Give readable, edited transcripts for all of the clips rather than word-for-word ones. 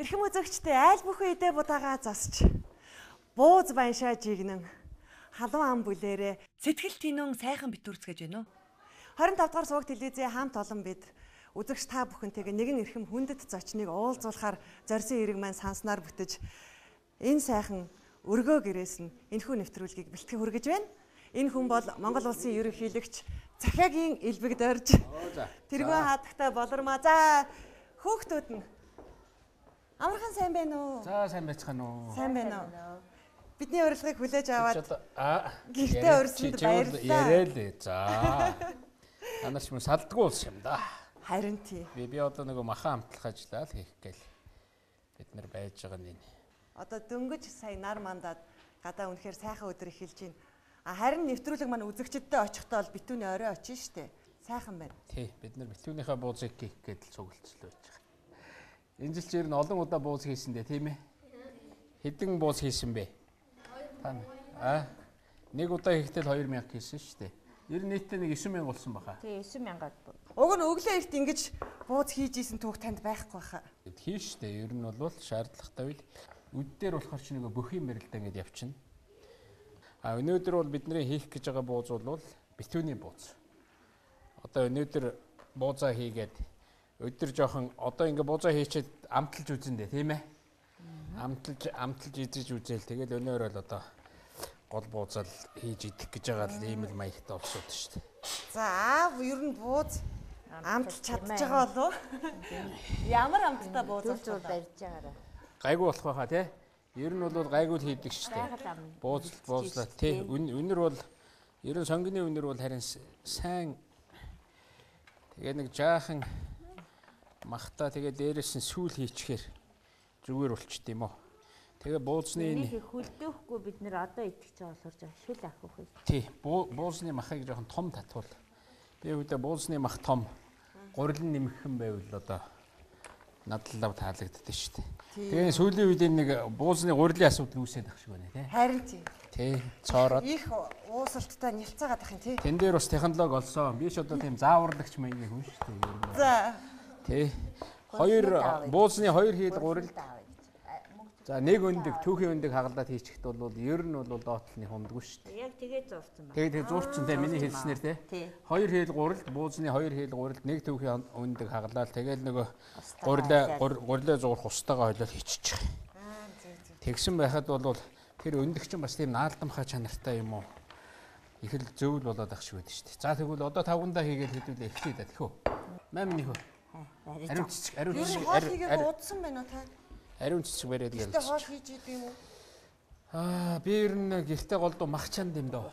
Эрхэм үзэгчдээ айл бүхэн идэ будаага засч бууз баншаа жигнэн халуун ам бүлээрээ сэтгэл тинэн сайхан битүүрцгэж байна уу? 25 дугаар сууг телевизээ хамт олон бид үзэгч та бүхэнтэйгээ нэгэн эрхэм хүндэт зочныг уулзуулахаар зорьсон эрэг маань санснаар бүтэж энэ сайхан өргөө гэрээс нь энэхүү нэвтрүүлгийг бэлтгэн хүргэж байна. Энэ хүн бол Монгол улсын ерөнхийлөгч Захиагийн Элбэг дорж тэргүй хатагтай болормаа. За хөөхтүүд нь амархан сайн байна уу? За сайн байцгаана уу? Сайн байна уу? Бидний урилгыг хүлээж аваад гэртээ урьсанд баярлалаа. Ярээлээ. За. Танаас ч мөн салдгүй улс юм да. Харин тий. Би одоо нөгөө махан амтлах ажиллаа л хийх гээл бид нар байж байгаа нь энэ. Одоо дөнгөж сая нар мандаад гадаа үнэхээр сайхан өдөр эхэлж байна. Харин нэвтрүүлэг маань үзэгчдтэй очихдоо бол битүүний орой очин штэ. Сайхан байна. Тий, бид нар битүүнийхээ буузыг хийх гээд л цуглцлоо байж байгаа. Энэ жил чинь олон удаа бууз хийсэн дээ, тийм ээ? Хэдэн бууз хийсэн бэ? Нэг удаа хийхдээ 2000 хийсэн шүү дээ. Ер нь нийтдээ нэг 9000 болсон баха. Тий, 9000-аад. Уг нь өглөө эрт ингэж бууз хийж исэн түүх танд байхгүй баха. Хийн шүү дээ. Ер нь бол шаардлагатай үйл. Үд дээр болохоор чи нэг бүхийн барилдаа ингэж явчихна. Өнөөдөр бол бидний хийх гэж байгаа бууз бол битүүний бууз. Одоо өнөөдөр буузаа хийгээд өдөр жоохон одоо ингээ буузаа хийчихэд амталж үзэндээ тийм ээ. Амталж идэж үзээл тэгэл өнөөр бол одоо гол буузаал хийж идэх гэж байгаа л ийм л маягтай олсууд шүү дээ. За ер нь бууз амталж чадчих байгаа болов уу? Ямар амттай бууз зүйл барьж байгаараа. Гайгүй болох байхаа тий. Ер нь бол гайгүй л хийдэг шүү дээ. Буузлаа тий. Үнэр бол ер нь сонгины үнэр бол харин сайн тэгээ нэг жаахан махта тэгээ дээрээс нь сүүл хийчихээр зүгээр болчт юм уу. Тэгээ буузны нэг хөлдөөхгүй бид нэр одоо идэх гэж болохоор шүл авах үү. Тий, буузны махыг жоохон том татвал. Би үүдээ буузны мах том гурилан нэмэхэн байвал одоо надлав таалагддаг шүү дээ. Тэгээ сүүлийн үед нэг буузны гурилын асуудал үүсээд ах шиг байна тий. Харин тий. Тий, цоороод их уусалттай нялцаагаад ах юм тий. Тэн дээр бас технологи олсон. Би ч одоо тийм зааварлагч маягийн хүн шүү дээ. За. Тий. Буузны хоёр хил гурил. За нэг өндөг түүхийн өндөг хагалдаад хийчихд бол ер нь бол доотлны хундгүй шүү дээ. Яг тэгээ зурсан байна. Тэгээ зурцсан те миний хэлснээр те. Хоёр хил гурилд буузны хоёр хил гурилд нэг түүхийн өндөг хагалаад тэгэл нөгөө гурилаа зуурах устдаагаа хойлол хийчихэж байгаа. Тэгсэн байхад бол тэр өндөг чинь бас тийм наалдамхаа чанартай юм уу? Их л зөвл болоод ах шиг байдаг шүү дээ. За тэгвэл одоо тавгандаа хийгээд хэдүүлээ эхлэе да тэхүү. Мам нөхөө. Ариун цэцэг хоол хийгээд удсан байна уу та? Ариун цэцэг бариад гээл. Гэртээ хоол хийж идэв юм уу? Би ер нь гэртээ голдуу махчаанд юм доо.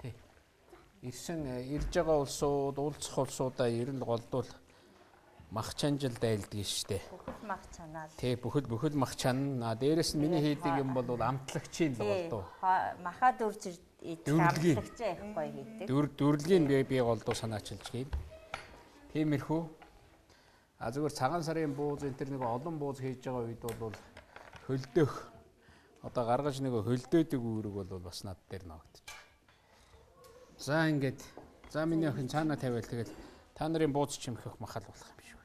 Тий. Ирж байгаа улсууд, уулзах улсуудаа ер нь голдуул махчаанжил дайлдаг штэ. Бүхэл мах чанаа. Тий, бүхэл мах чана. Дээрээс нь миний хийдэг юм бол амтлагчийн л голдуу. Махаа дүрж идэх амтлагчаа их гоё хийдэг. Дүрлгийн би голдуу санаачилж гээ. Тиймэрхүү. Зүгээр цагаан сарын бууз энэ төр нэг олон бууз хийж байгаа үед бол хөлдөөх одоо гаргаж нэг хөлдөөдөг үүрэг бол бас над дээр ногдож. За ингээд за миний охин цаана тавиал тэгэл та нарын бууз чимхэх махал болох юм биш үү?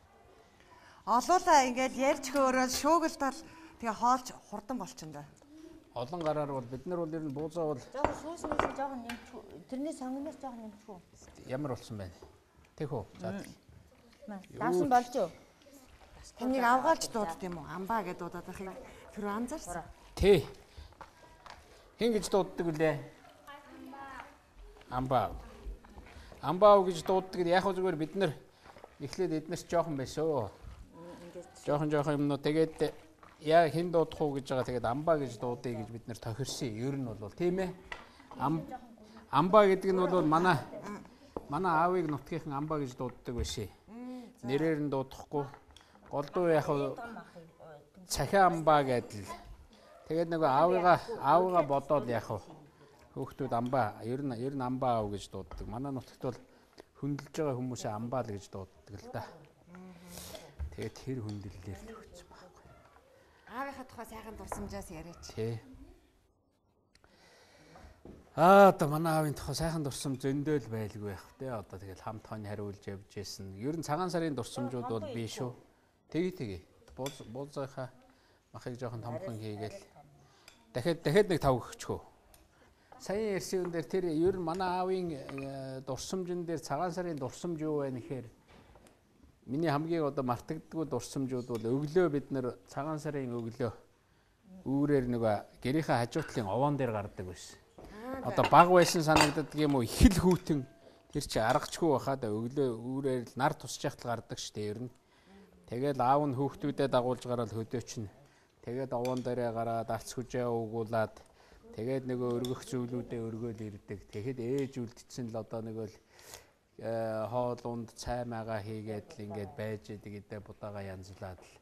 Олуулаа ингээд ярьж хөөрөөл шуугилдал тэгээ хоолж хурдан болчихно да. Олон гараар бол бид нар бол ер нь буузаа бол жоохон шүүснээс жоохон нэмчихв. Тэрний сонгоноос жоохон нэмчихв. Ямар болсон байна? Тэхүү. За Даасан болж юу? Таныг авгаалж дуудд юм уу? Амбаа гэдээ дуудаад байхыг тэр анзаарсан. Тий. Хин гэж дууддаг үлээ? Амбаа. Амбаа гэж дууддаг. Яг хөө зүгээр бид нар эхлээд эднээс жоохон байсоо. Жоохон юмнууд тэгээд яа хин дуудах уу гэж байгаа. Тэгээд амбаа гэж дуудъя гэж бид нар тохирсон. Ер нь бол тийм ээ. Амбаа гэдэг нь бол манай аавыг нутгийнхан амбаа гэж дууддаг байсан. Нэрээр нь дуудахгүй голдуу яг цахиа амбаа гэдэл. Тэгээд нөгөө аавыгаа бодоод яг хөөхтүүд амбаа ер нь амбаа аав гэж дууддаг. Манай нутагт бол хөндлөж байгаа хүмүүсээ амбаа л гэж дууддаг л да. Тэгээд тэр хөндлөлээр л өгсөн байхгүй. Аавынхаа тухай сайхан дурсамжаас яриач. Тий. Одоо манай аавын тухай сайхан дурсам зөндөөл байлгүй байх те. Одоо тэгэл хамт хонь хариулж явж байсан. Ер нь цагаан сарын дурсамжууд бол би шүү. Тэгээ. Буузынхаа Махыг жоохон томхон хийгээл. Дахиад нэг тав өгчихөө. Сая ярьсан дээр тэр ер нь манай аавын дурсамжин дээр цагаан сарын дурсамж юу вэ гэхээр миний хамгийн одоо мартагддаггүй дурсамжууд бол өглөө бид нэр цагаан сарын өглөө үүрээр нөгөө гэрийнхээ хажуутлын овоон дээр гардаг байсан. Одоо баг байсан санагддаг юм уу? Их л хүүтэн тэр чи аргачгүй байхад өглөө үүрээр л нар тусч яхад гардаг штэ ер нь. Тэгэл аав нь хүүхдүүдэд дагуулж гараад хөдөөчнө. Тэгээд овоон дээрээ гараад арц хүжээ уугуулад тэгээд нөгөө өргөх зүйлүүдээ өргөөл ирдэг. Тэгэхэд ээж үлдсэн л одоо нөгөө л хоол унд цай магаа хийгээд л ингээд байж идэг гэдэг будаага янзлаад л.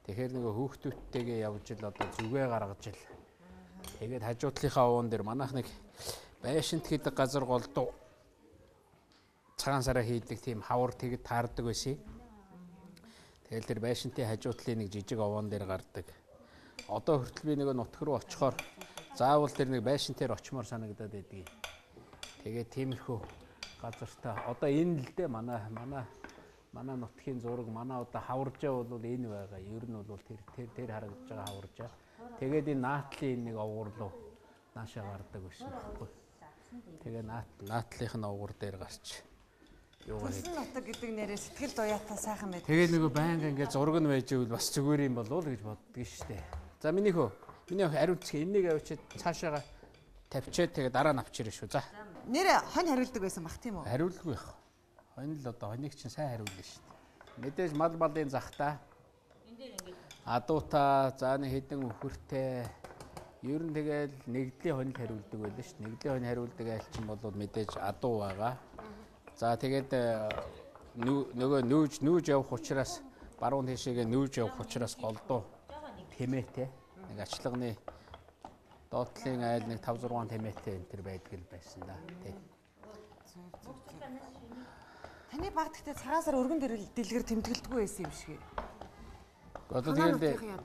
Тэгэхээр нөгөө хүүхдүүдтэйгээ явж л одоо зүгээ гаргаж л. Тэгээд хажуутлынхаа овоон дээр манайх нэг байшинт гэдэг газар голдуу цагаан сараа хийдэг тийм хавар тэгэд таардаг байсан. Тэгэл тэр байшинтын хажуутлын нэг жижиг овоон дээр гардаг. Одоо хүртэл би нөгөө нутг руу очихоор заавал тэр нэг байшинтээр очимоор санагдаад байдгийг. Тэгээд тиймэрхүү газартаа одоо энэ л дээ манай нутгийн зураг манай одоо хаваржаа бол энэ байгаа. Ер нь бол тэр харагдаж байгаа хаваржаа. Тэгээд энэ наатлын нэг овгор руу наашаа гардаг байсан байхгүй. Тэгээ наатлынх нь овгор дээр гарч Тусан нутаг гэдэг нэрээ сэтгэл дуяатаа сайхан байдаг. Тэгээд нөгөө байнга ингээд зураг нь байж ивэл бас зүгээр юм болов уу гэж боддгий штэ. За миний хариуцгаа энийг авчиад цаашаага тавьчаад тэгээд дараа нь авчирна шүү. За. Нэрээ хонь хариулдаг байсан бах тийм үү? Хариулгүй байх. Хонь л одоо хоньыг чинь сайн хариулна штэ. Мэдээж малын захтаа. Адуута за нэг хэдэн үхэртэй. Ер нь тэгэл нэгдлийн хоньд хариулдаг байлаа штэ. Нэгдлийн хонь хариулдаг айл чинь бол мэдээж адуу байгаа. За тэгээд нөгөө нүүж явах учраас баруун тийшээгээ нүүж явах учраас голдуу тэмээтэй нэг ачлагны доотлын айл нэг 5-6 тэмээтэй энэ төр байдаг л байсан да тий. Таны баг гэхдээ цагаан сар өргөн дэлгэр тэмдэглэдэггүй байсан юм шиг. Одоо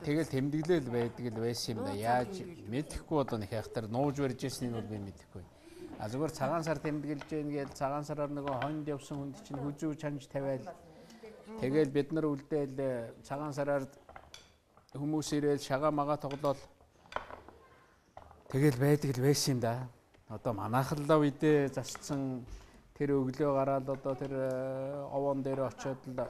тэгэл тэмдэглэл байдаг л байсан юм да. Яаж мэдэхгүй одоо нэг хайхтар нууж барьж ирснийг бол би мэдэхгүй. А зүгээр цагаан сар тэмдэглэж гэн гээл цагаан сараар нөгөө хонд явсан хүнд чинь хүзүү чанж тавиал. Тэгэл бид нар үлдээл цагаан сараар хүмүүс ирээл шагаа магаа тоглоод тэгэл байдаг л байсан юм да. Одоо манайхлаа үедээ засцсан тэр өглөө гараад одоо тэр овоон дээр очиод л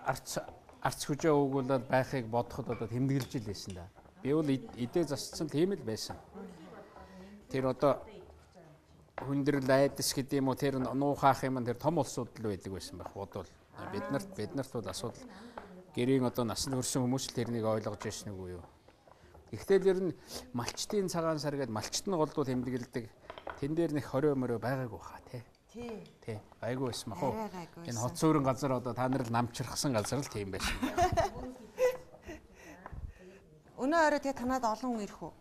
арц хүжээ уугуулаад байхыг бодоход одоо тэмдэглэж л байсан да. Би бол идээ засцсан тийм л байсан. Тэр одоо хүндрэл айдас гэдэг юм уу тэр нуухаах юм тэр том улсууд л байдаг байсан байх бодвол биднэрт бол асуудал гэрийн одоо насанд хүрсэн хүмүүс л тэрнийг ойлгож байсан үгүй юу. Гэхдээ ер нь малчтын цагаан сар гэдэг малчт нь голдуу тэмдэглэдэг тэн дээр нэг 20 мөрөө байгаагүй хаа тий. Айгүй байсан мах уу. Энэ хот суурин газар одоо та нар л намчрахсан газар л тийм байсан. Өнөө орой тэгээ танад олон хүн ирэх үү?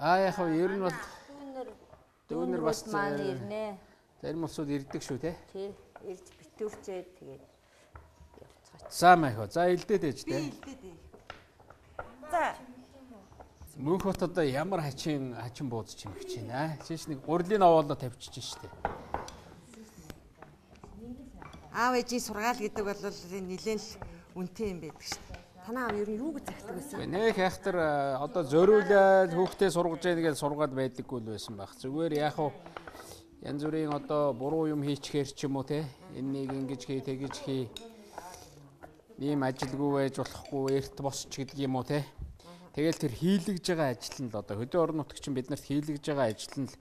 Яг ер нь бол дүүнэр бас маань ирнэ. зарим улсууд ирдэг шүү те. Тий. Ирж битүүрчээд тэгээд явцгаач. За маяг. За илдээд ээж те. За. Мөнх хот одоо ямар хачин бууз чимэгч байна. Шиш нэг гурилын овоолоо тавьчих штэ. Аав ээжийн сургаал гэдэг бол нэлээд л үнэтэй юм байдаг штэ. Танаа аав ер нь юу гэж захдаг байсан? Нэг хайхтар одоо зориулаад хүүхдээ сургаж яах гэж сургаад байдаггүй л байсан баг. Зүгээр яг уу янз бүрийн одоо буруу юм хийчихэр ч юм уу те. Энэнийг ингэж хий тэгэж хий. Ийм ажилгүй байж болохгүй эрт босч гэдэг юм уу те. Тэгэл тэр хийлгэж байгаа ажил нь л одоо хөдөө орон нутгчин биднэрт хийлгэж байгаа ажил нь л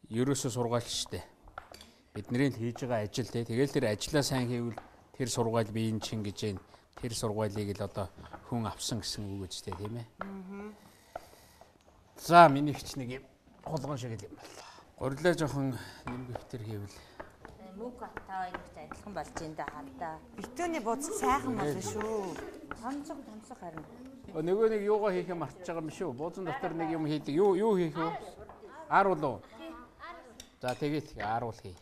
ерөөсөө сургаал штэ. Бидний л хийж байгаа ажил те. Тэгэл тэр ажлаа сайн хийвэл тэр сургаал биеийн чин гэж байна. Тэр сургуулийг л одоо хүн авсан гэсэн үг үстэй тийм ээ. За миний хч нэг юм холгон шиг юм байна. Гурилаа жоохон нэмгэгтэр хийвэл Мөнх хатаа ингэж адилхан болж энэ да хандаа. Битүүний бууз сайхан болно шүү. Томцох харин. Нөгөө нэг юугаа хийх юм мартаж байгаа юм шүү. Буузан дотор нэг юм хийдэг. Юу хийх вэ? Ааруул уу? За тэгээд ааруул хий.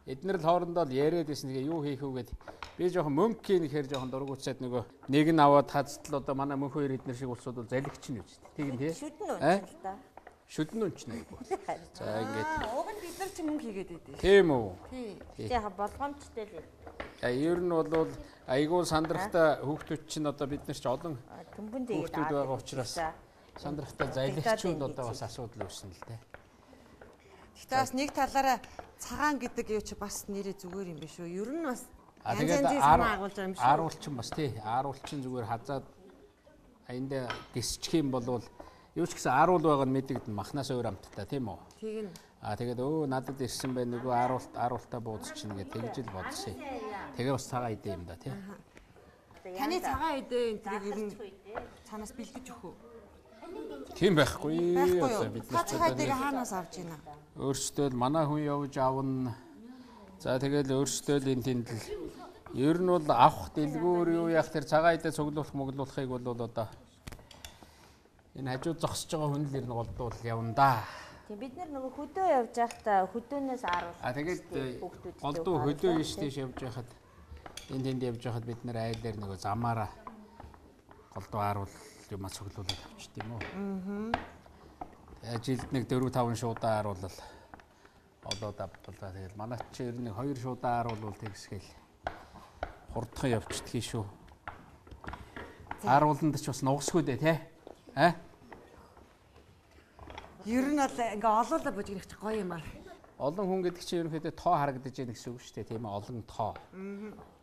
Эднэр л хоорондоо л яриад байсан. Тэгээ юу хийх вэ гэд би жоохон мөнгөний нэхэр жоохон дургуцаад нөгөө нэг нь аваад хазтал одоо манай мөнх хоёр эднэр шиг улсууд бол залгич нь үст. Тийм тий. Шүдэн үнч та. Шүдэн үнч нэг бол. За ингээд. Уг нь бид нар ч мөнгө хийгээд байдээ. Тийм үү. Тий. Яг болгоомжтой л. Ер нь бол айгүй сандрахтай хүүхдүүд чинь одоо бид нар ч олон Төмбөн дэгээд хүүхдүүд байгаа учраас сандрахтай залгичуд одоо бас асуудал үүснэ л дээ. Гэхдээ бас нэг талаараа цагаан гэдэг юу чи бас нэрээ зүгээр юм биш үү? Ер нь бас Тэгээд санаа агуулж байгаа юм шиг. ааруулчин бас тий. Ааруулчин зүгээр хазаад аяндаа гисчих юм бол юу ч гэсэн ааруул байгаа нь мэдэгдэн махнаас өөр амттай тийм үү? Тийм. Тэгээд надад ирсэн бай нөгөө ааруултаа буудчихна гэдэг тэгж л бодсон. Тэгээ бас цагаан идэ юм да тий. Таны цагаан идэ энэ тэрийг ер нь цаанаас бэлдэж өгөх үү? Тийм байхгүй. Байхгүй Бид юу? Цагаан идийг хаанаас авч ийна? Өөрсдөө л манай хүн явж авна. За тэгэл өөрсдөө л энэ тэнд л ер нь бол авах дэлгүүр юу яах тэр цагаан идэ цуглуулах моглуулахыг бол одоо энэ хажууд зогсож байгаа хүн л ер нь голдуул явна да. Тийм бид нар нөгөө хөдөө явж байхдаа хөдөөнөөс аруулах. Тэгээд голдуу хөдөө ийш тийш явж байхад энэ тэнд явж байхад бид нар айл дээр нөгөө замаараа голдуу ааруул юм цуглуулад авчт юм уу. Жилд нэг 4-5 шуудаа ааруулал олоод авдулаа. Тэгэл манай чи ер нь 2 шуудаа ааруулвал тэгсгээл хурдхан явчихдгийг шүү. Аарууланд ч бас нугсгүй дээ тий. Ер нь бол ингээ олоолаа бужигнах чи гоё юм аа. Олон хүн гэдэг чинь ерөнхийдөө тоо харагдаж байгаа гэсэн үг шүү дээ тийм ээ олон тоо.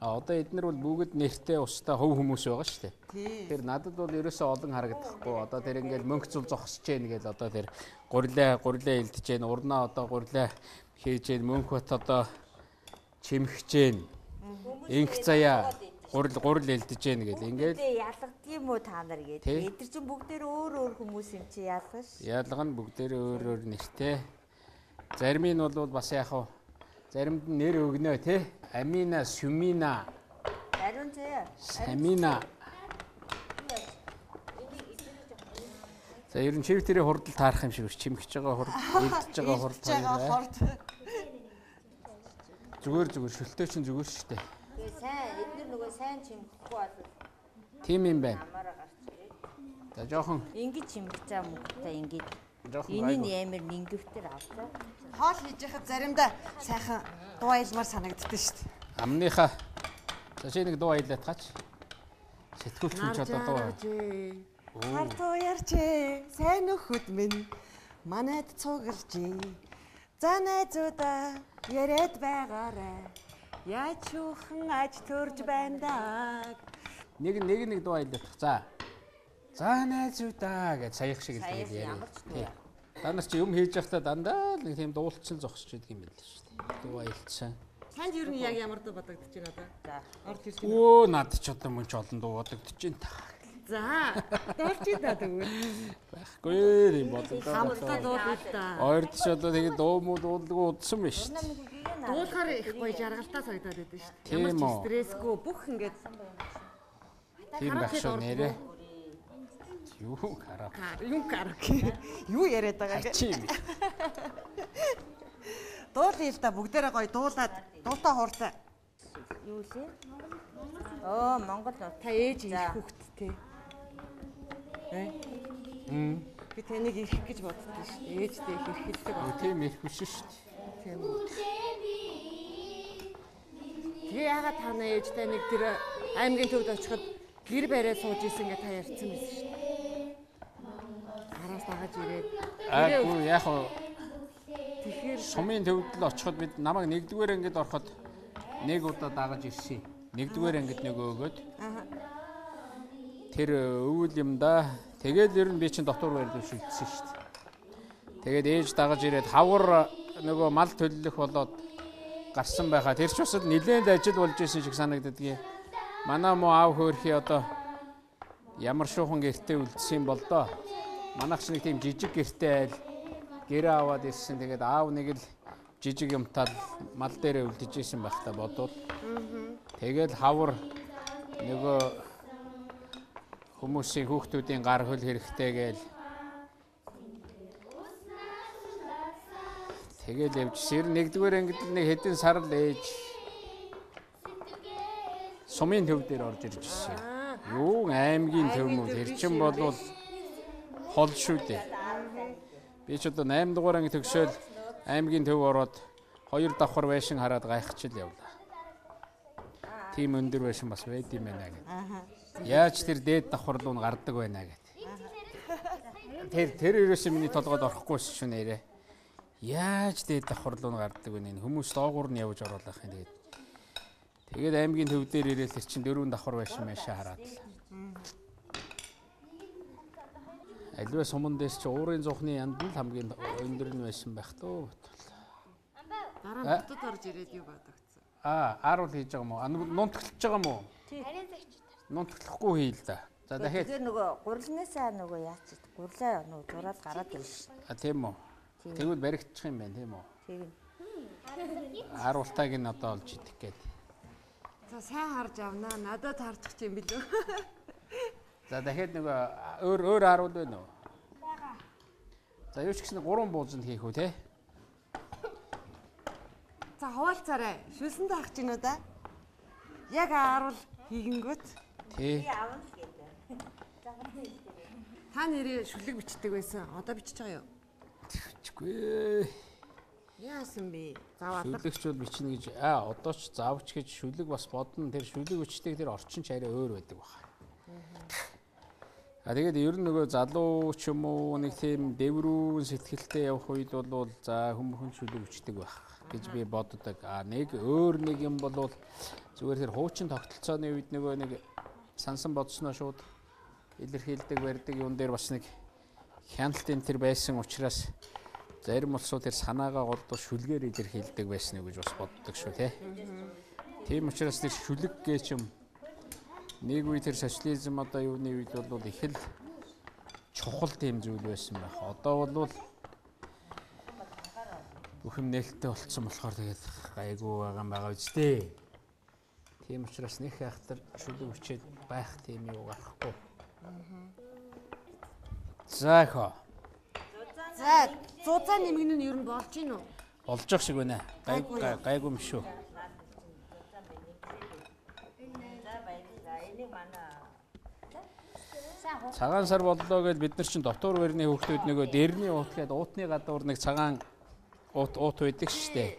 Одоо эднэр бол бүгд нэртэй устаа хөв хүмүүс байгаа шүү дээ. Тэр надад бол ерөөсөө олон харагдахгүй. Одоо тэр ингээл мөнх зул зогсож гэн гээл одоо тэр гурилаа илдэж гэн урнаа одоо гурилаа хийж гэн мөнх бат одоо чимхэж гэн. Инх заяа гурил илдэж гэн гээл ингээл ялгдаг юм уу та нар гэдэг. Эдгэр чинь бүгдээр өөр хүмүүс юм чи ялгаш. Ялга нь бүгдээр өөр нэртэй. Зарим нь бол бас яах вэ? Заримд нь нэр өгнө тий. Амина, Сумина. Зарим зэ. Самина. За ер нь чив тэрийн хурдл таарах юм шиг чимхэж байгаа хурд, илдэж байгаа хурд. Зүгээр шөлтөө чинь зүгээр шүү дээ. Тэгээ сайн эдгээр нөгөө сайн чимхэхгүй бол тийм юм байна. амаараа гарч ирээ. За жоохон Ингэж чимхэж байгаа мөнгөтэй ингэж жоохон энэ ямар нингөвтер авлаа. Хоол хийж яхад заримдаа сайхан дуу аялмаар санагддаг шүү дээ. амныхаа за чи нэг дуу аялаад гаач. Сэтгүүлч хүн ч одоо дуу. Хартуу ярьч сайн нөхөд минь манайд цуглжээ. За найзуудаа яриад байгаарай. Яаж чуухан аж төрж байна даа. Нэг дуу аялаад. За найзуудаа гэж саях шиг л яриа. Та нар чи юм хийж байхдаа дандаа л тийм дуулцсан зогсож байдаг юм байл шүү дээ. Дуу аялцсан. Танд ер нь яг ямар дуу бодогдож байна одоо? За, орж ирж байна. Өө над ч одоо мөн ч олон дуу бодогдож байна та. За, дуулж идэ тэгвэл. Байхгүй юм бодогдож. Хамтдаа дуулах та. Ойрд ч одоо тэгээд дуу дуулдаггүй удсан байна шүү дээ. Дуулахаар их гоё жаргалтай санагдаад байдаг шүү дээ. Тийм Ямар ч үү. стрессгүй бүх ингээд Тийм байх шүү нэрээ. Юу караа. Юм караоке. Юу яриад байгаа юм. Чи юм. Дуулъя л да бүгдээрээ гоё дуулаад дуултаа хууртай. Юу лээ? Оо Монгол Та ээж их хүүхэд тий. Би таныг ирэх гэж боддоо шүү дээ. Ээжтэй их эрхэлдэг баг. Тийм их биш шүү дээ. Тийм үү. Тэгээ яагаад таны ээжтэй нэг тэр аймгийн төвд очиход гэр бариад сууж исэн гэ та ярьсан байсан шүү дээ. Араас дагаж ирээд. Аагүй яг хоо Тэгэхээр сумын төвд л очиход бид намайг нэгдүгээр ангид ороход нэг удаа дагаж ирсэн. Нэгдүгээр ангид нөгөө өгөөд. Тэр өвөл юм да. Тэгээд ер нь би чинь дотор байрлал шилжсэн шүү дээ. Тэгээд ээж дагаж ирээд хавар нөгөө мал төлөх болоод гарсан байхаа тэр ч бас нэлээд ажил болж исэн шиг санагддаг. Манай муу аав хөөрхий одоо ямар шуухан гэртээ үлдсэн бол доо. Манайх ч нэг тийм жижиг гэртээ айл гэрээ аваад ирсэн. Тэгээд аав нэг л жижиг юмтал мал дээрээ үлдэж исэн байх та бодвол. Тэгээд хавар нөгөө хүмүүсийн хүүхдүүдийн гар хөл хэрэгтэй гээл. Тэгээд явжсэр нэгдүгээр ангид нэг хэдэн сар л ээж сумын төв дээр орж ирж ирсэн. Юу аймгийн төв мөн тэр чин болвол хол шүү дээ. Би ч одоо 8 дугаар анги төгсөөл аймгийн төв ороод 2 давхар байшин хараад гайхчихл явлаа. тийм өндөр байсан бас байд юм байна гэдэг. Яаж тэр дээд давхар руу гардаг байна гэдэг. Тэр ерөөсөө миний толгойд орохгүй шүү нэрэ. Яаж дээд давхар руу гардаг вэ? Хүмүүс доогуур нь явж оруулах юм тэгээд. Тэгээд аймгийн төв дээр ирээл тэр чинь 4 давхар байсан мэшээ хараад. Альва суман дэс чи уурын зуухны янд нь хамгийн өндөр нь байсан байх тоо. Дараа нь хотод орж ирээд юу бодогцсон? Ааруул хийж байгаа юм уу? Нунтглаж байгаа юм уу? Тий. Нунтглахгүй хий л да. За дахиад. Тэгэхээр нөгөө гурилнаасаа нөгөө яач гурлаа нөгөө зураад гараад ирнэ шүү. Тийм үү. Тэгвэл баригдчих юм байна тийм үү? Тийм. Ааруултайг нь одоо олж идэх гээд. За сайн харж авнаа. Надад харчих юм билүү? За дахиад нөгөө өөр ааруул байна уу? Бага. За юу ч гэсэн 3 буузанд хийх үү те? За хуваалцаарай. Шүлсэндээ хах чинь уу да? Яг ааруул хийгэнгүүт. Тий. Авна л гэдэг. Та нэрээ шүлэг бичдэг байсан. Одоо бичиж байгаа юу? Бичгүй. Яасан бэ? Заваад. Шүлэгч бол бичнэ гэж одоо ч заавч гэж шүлэг бас бодно. Тэр шүлэг бичдэг тэр орчин ч арай өөр байдаг баха. Тэгээд ер нь нөгөө залуу ч юм уу нэг тийм дэврүүн сэтгэлтэй явах үед бол за хүмүүс шүлэг бичдэг байх гэж би боддог. Нэг өөр нэг юм бол зүгээр тэр хуучин тогтолцооны үед нөгөө нэг сансан бодсноо шууд илэрхийлдэг барьдаг юм дээр бас нэг хяналт энэ төр байсан учраас зарим улсууд тэр санаагаа голдуу шүлгээр илэрхийлдэг байсан гэж бас боддог шүү те. Тийм учраас тэр шүлэг гэж юм нэг үе тэр социализм одоо юуны үед бол их л чухал тийм зүйл байсан байх. Одоо бол бүх юм нээлттэй болцсон болохоор тэгээд гайгүй байгаа үстэй. Тийм учраас нэг хайхтар шүлэг өчөөд байх тийм юу гарахгүй. За хоо. За зузаан нэмгэн нь ер нь болж гин үү? Болж ах шиг байна. Гайгүй юм шүү. Цагаан сар боллоо гэж бид нар чинь дотор барьны хүүхдүүд нөгөө дэрний уут гээд уутны гадуур нэг цагаан уут байдаг шүү дээ.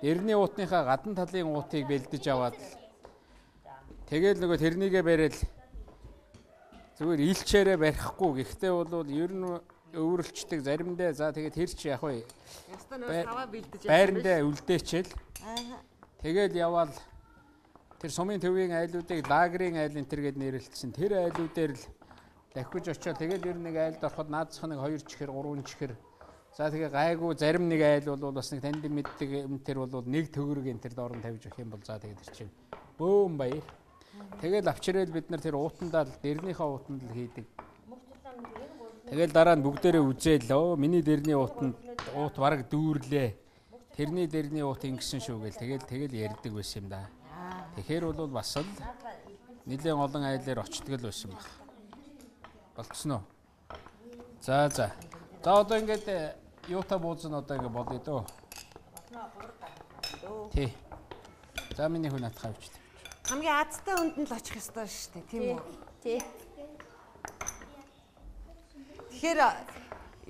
Дэрний уутныхаа гадна талын уутыг бэлдэж аваад тэгэл нөгөө тэрнийгээ бариад зүгээр илчээрээ барихгүй. Гэхдээ бол ер нь өвөрлцдөг заримдаа за тэгээд тэр чи яг вэ. Байрандаа үлдээчээл. Тэгэл яваал тэр сумын төвийн айлуудыг лагерийн айл энэ төр гэд нэрлэлсэн. Тэр айлуудаар л дахиж очиод тэгэл ер нь нэг айлд ороход наадсах нэг 2 чихэр 3 чихэр. За тэгээ гайгүй зарим нэг айл бол бас нэг танд мэддэг юм тэр бол нэг төгрөг энэ тэр доорн тавьж өгөх юм бол за тэгээ тэр чинь бөөм баяр. Тэгэл авчирэл бид нар тэр уутандаа л дэрнийхээ уутанд л хийдэг. Тэгэл дараа нь бүгдээрээ үзээл миний дэрний уутанд уут бараг дүүрлээ. Тэрний дэрний уут ингэсэн шүү гээл тэгэл ярьдаг байсан юм да. Тэгэхээр бол бас л нэлээд олон айлаар очтгол байсан баг. Болцсон уу? За. За одоо ингээд юутай буузна одоо ингээд болъё дөө. Тий. За миний хүн атхаа авчдаг. Хамгийн азтай хүнд нь л очих ёстой шүү дээ, тийм үү? Тий. Тэгэхээр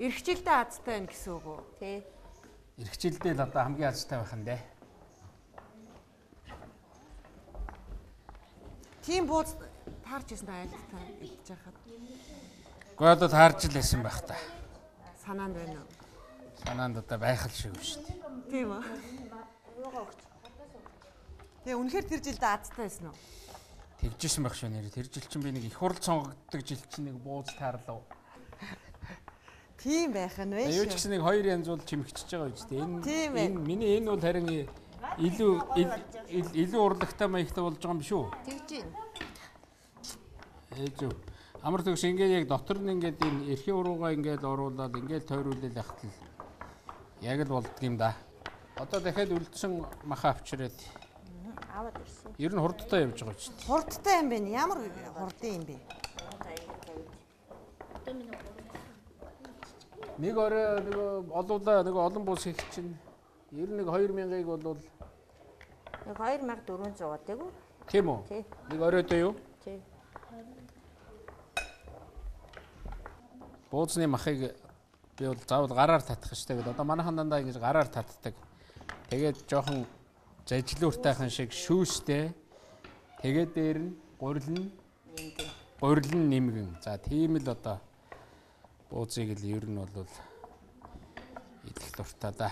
эрхчлэлтэй азтай байна гэсэн үг үү? Тий. Эрхчлэлтэй л одоо хамгийн азтай байх нь дээ. Тийм бууз таарч ирсэн айлтай идэж байхад. Гэхдээ одоо таарч л байсан байх та. Санаанд байна уу? Санаанд одоо байх л шүү дээ. Тийм үү? Тэгээ үнэхээр тэр жилд азтай байсан уу? Тэгжсэн байх шүү нэр. Тэр жил чинь би нэг их хурл цонгогддог жил чинь нэг бууз таарлав. Тийм байх нь вэ шүү. Юу ч гэсэн нэг 2 янз бол чимэгчж байгаа үстэй. Энэ миний энэ бол харин илүү урлагтай маягтай болж байгаа юм биш үү? Тэгж байна. Ээж үү. Амар төгс ингээд яг дотор нь ингээд энэ эрхийн уруугаа ингээд оруулаад ингээд тойруулаад явахтал яг л болдго юм да. Одоо дахиад үлдсэн маха авчирээд Аваад ирсэн. ер нь хурдтай явж байгаа ч тийм. Хурдтай юм бэ? Ямар хурдын юм бэ? Нэг орой олуулаа нэг олон бус хийх чинь ер нь нэг 2000-ыг бол Нэг 2400 гэх үү? тийм үү? Тий. Нэг оройдоо юу? Тий. Бууцны махыг би бол заавал гараар татах штэ гэдэг. Одоо манайхан дандаа ингэж гараар татдаг. Тэгээд жоохон зажлууртайхан шиг шүүстэй Тэгээд дээр нь гурил нь нэмгэн. За тийм л одоо бууцыг л ер нь бол идэх дуртай да.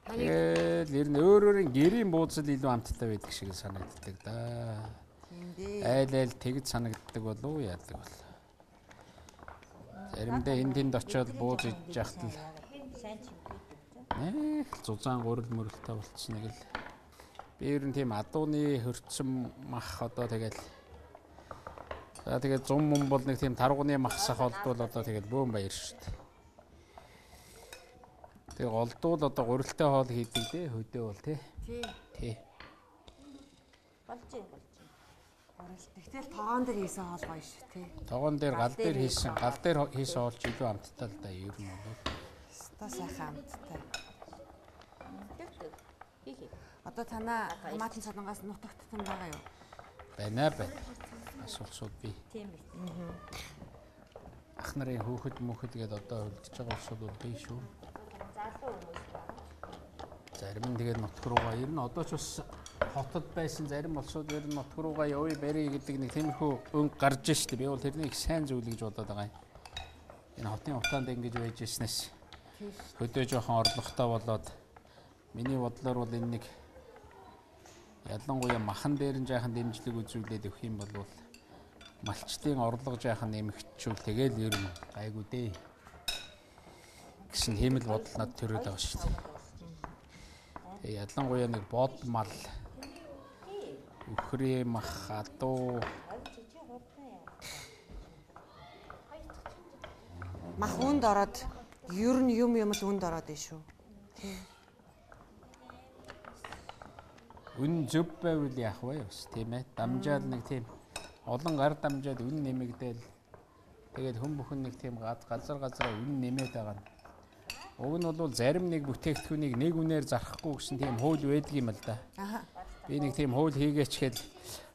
Тэгээд ер нь өөрөөрийн гэрийн бууцал илүү амттай байдаг шиг санагддаг да. Айл тэгж санагддаг болов яадаг бол. Заримдаа энд тэнд очиод бууз идэж яхад л зузаан гурил мөрөлтэй болцсныг л. Би ер нь тийм адууны хөрцөн мах одоо тэгэл. За тэгээд зум мөн бол нэг тийм таргууны махсах олдвол одоо тэгэл бөөн баяр шүү дээ. Тэгээ олдвол одоо гурилтай хоол хийдэг дээ хөдөө бол тий. Болж. Тэгтэл тоогоон дээр хийсэн хоол гоё шүү тий. Тоогоон дээр гал дээр хийсэн хоол ч илүү амттай л да ер нь бол. Стаа сайхан амттай. Одоо танаа хамаатан солонгоос нутагтсан байгаа юу? Байна. Асуулсууд би. Тийм үү. Ах нарын хөөхд мөхөд гээд одоо хөлдөж байгаа улсууд бий шүү. Залуу хүмүүс байна. Зарим нь тэгээд нутг руугаа ер нь одоо ч бас хотод байсан зарим улсууд ер нь нутг руугаа явъя барья гэдэг нэг тиймэрхүү өнгө гарч штэ. Би бол тэрнийг сайн зүйл гэж бодоод байгаа юм. Энэ хотын утаанд ингэж байж ирснээс хөдөө жоохон орлоготой болоод миний бодлоор бол энэ нэг ялангуяа махан дээр нь жаахан дэмжлэг үзүүлээд өгөх юм бол малчтын орлого жаахан нэмэгдчихвэл тэгэл ер нь гайгүй дээ гэсэн хэмэл бодол над төрөөд байгаа шүү дээ. Ялангуяа нэг бод мал өхрээ мах адуу мах үнд ороод ер нь юм л үнд ороод байна шүү. Үн зөв байвал яах вэ бас тийм ээ. Дамжаал нэг тийм олон гар дамжаад үн нэмэгдээл тэгээд хүн бүхэн нэг тийм газар үн нэмээд байгаа нь. Уг нь бол зарим нэг бүтээгдэхүүнийг нэг үнээр зарахгүй гэсэн тийм хууль байдаг юм л да. Би нэг тийм хууль хийгээч гээд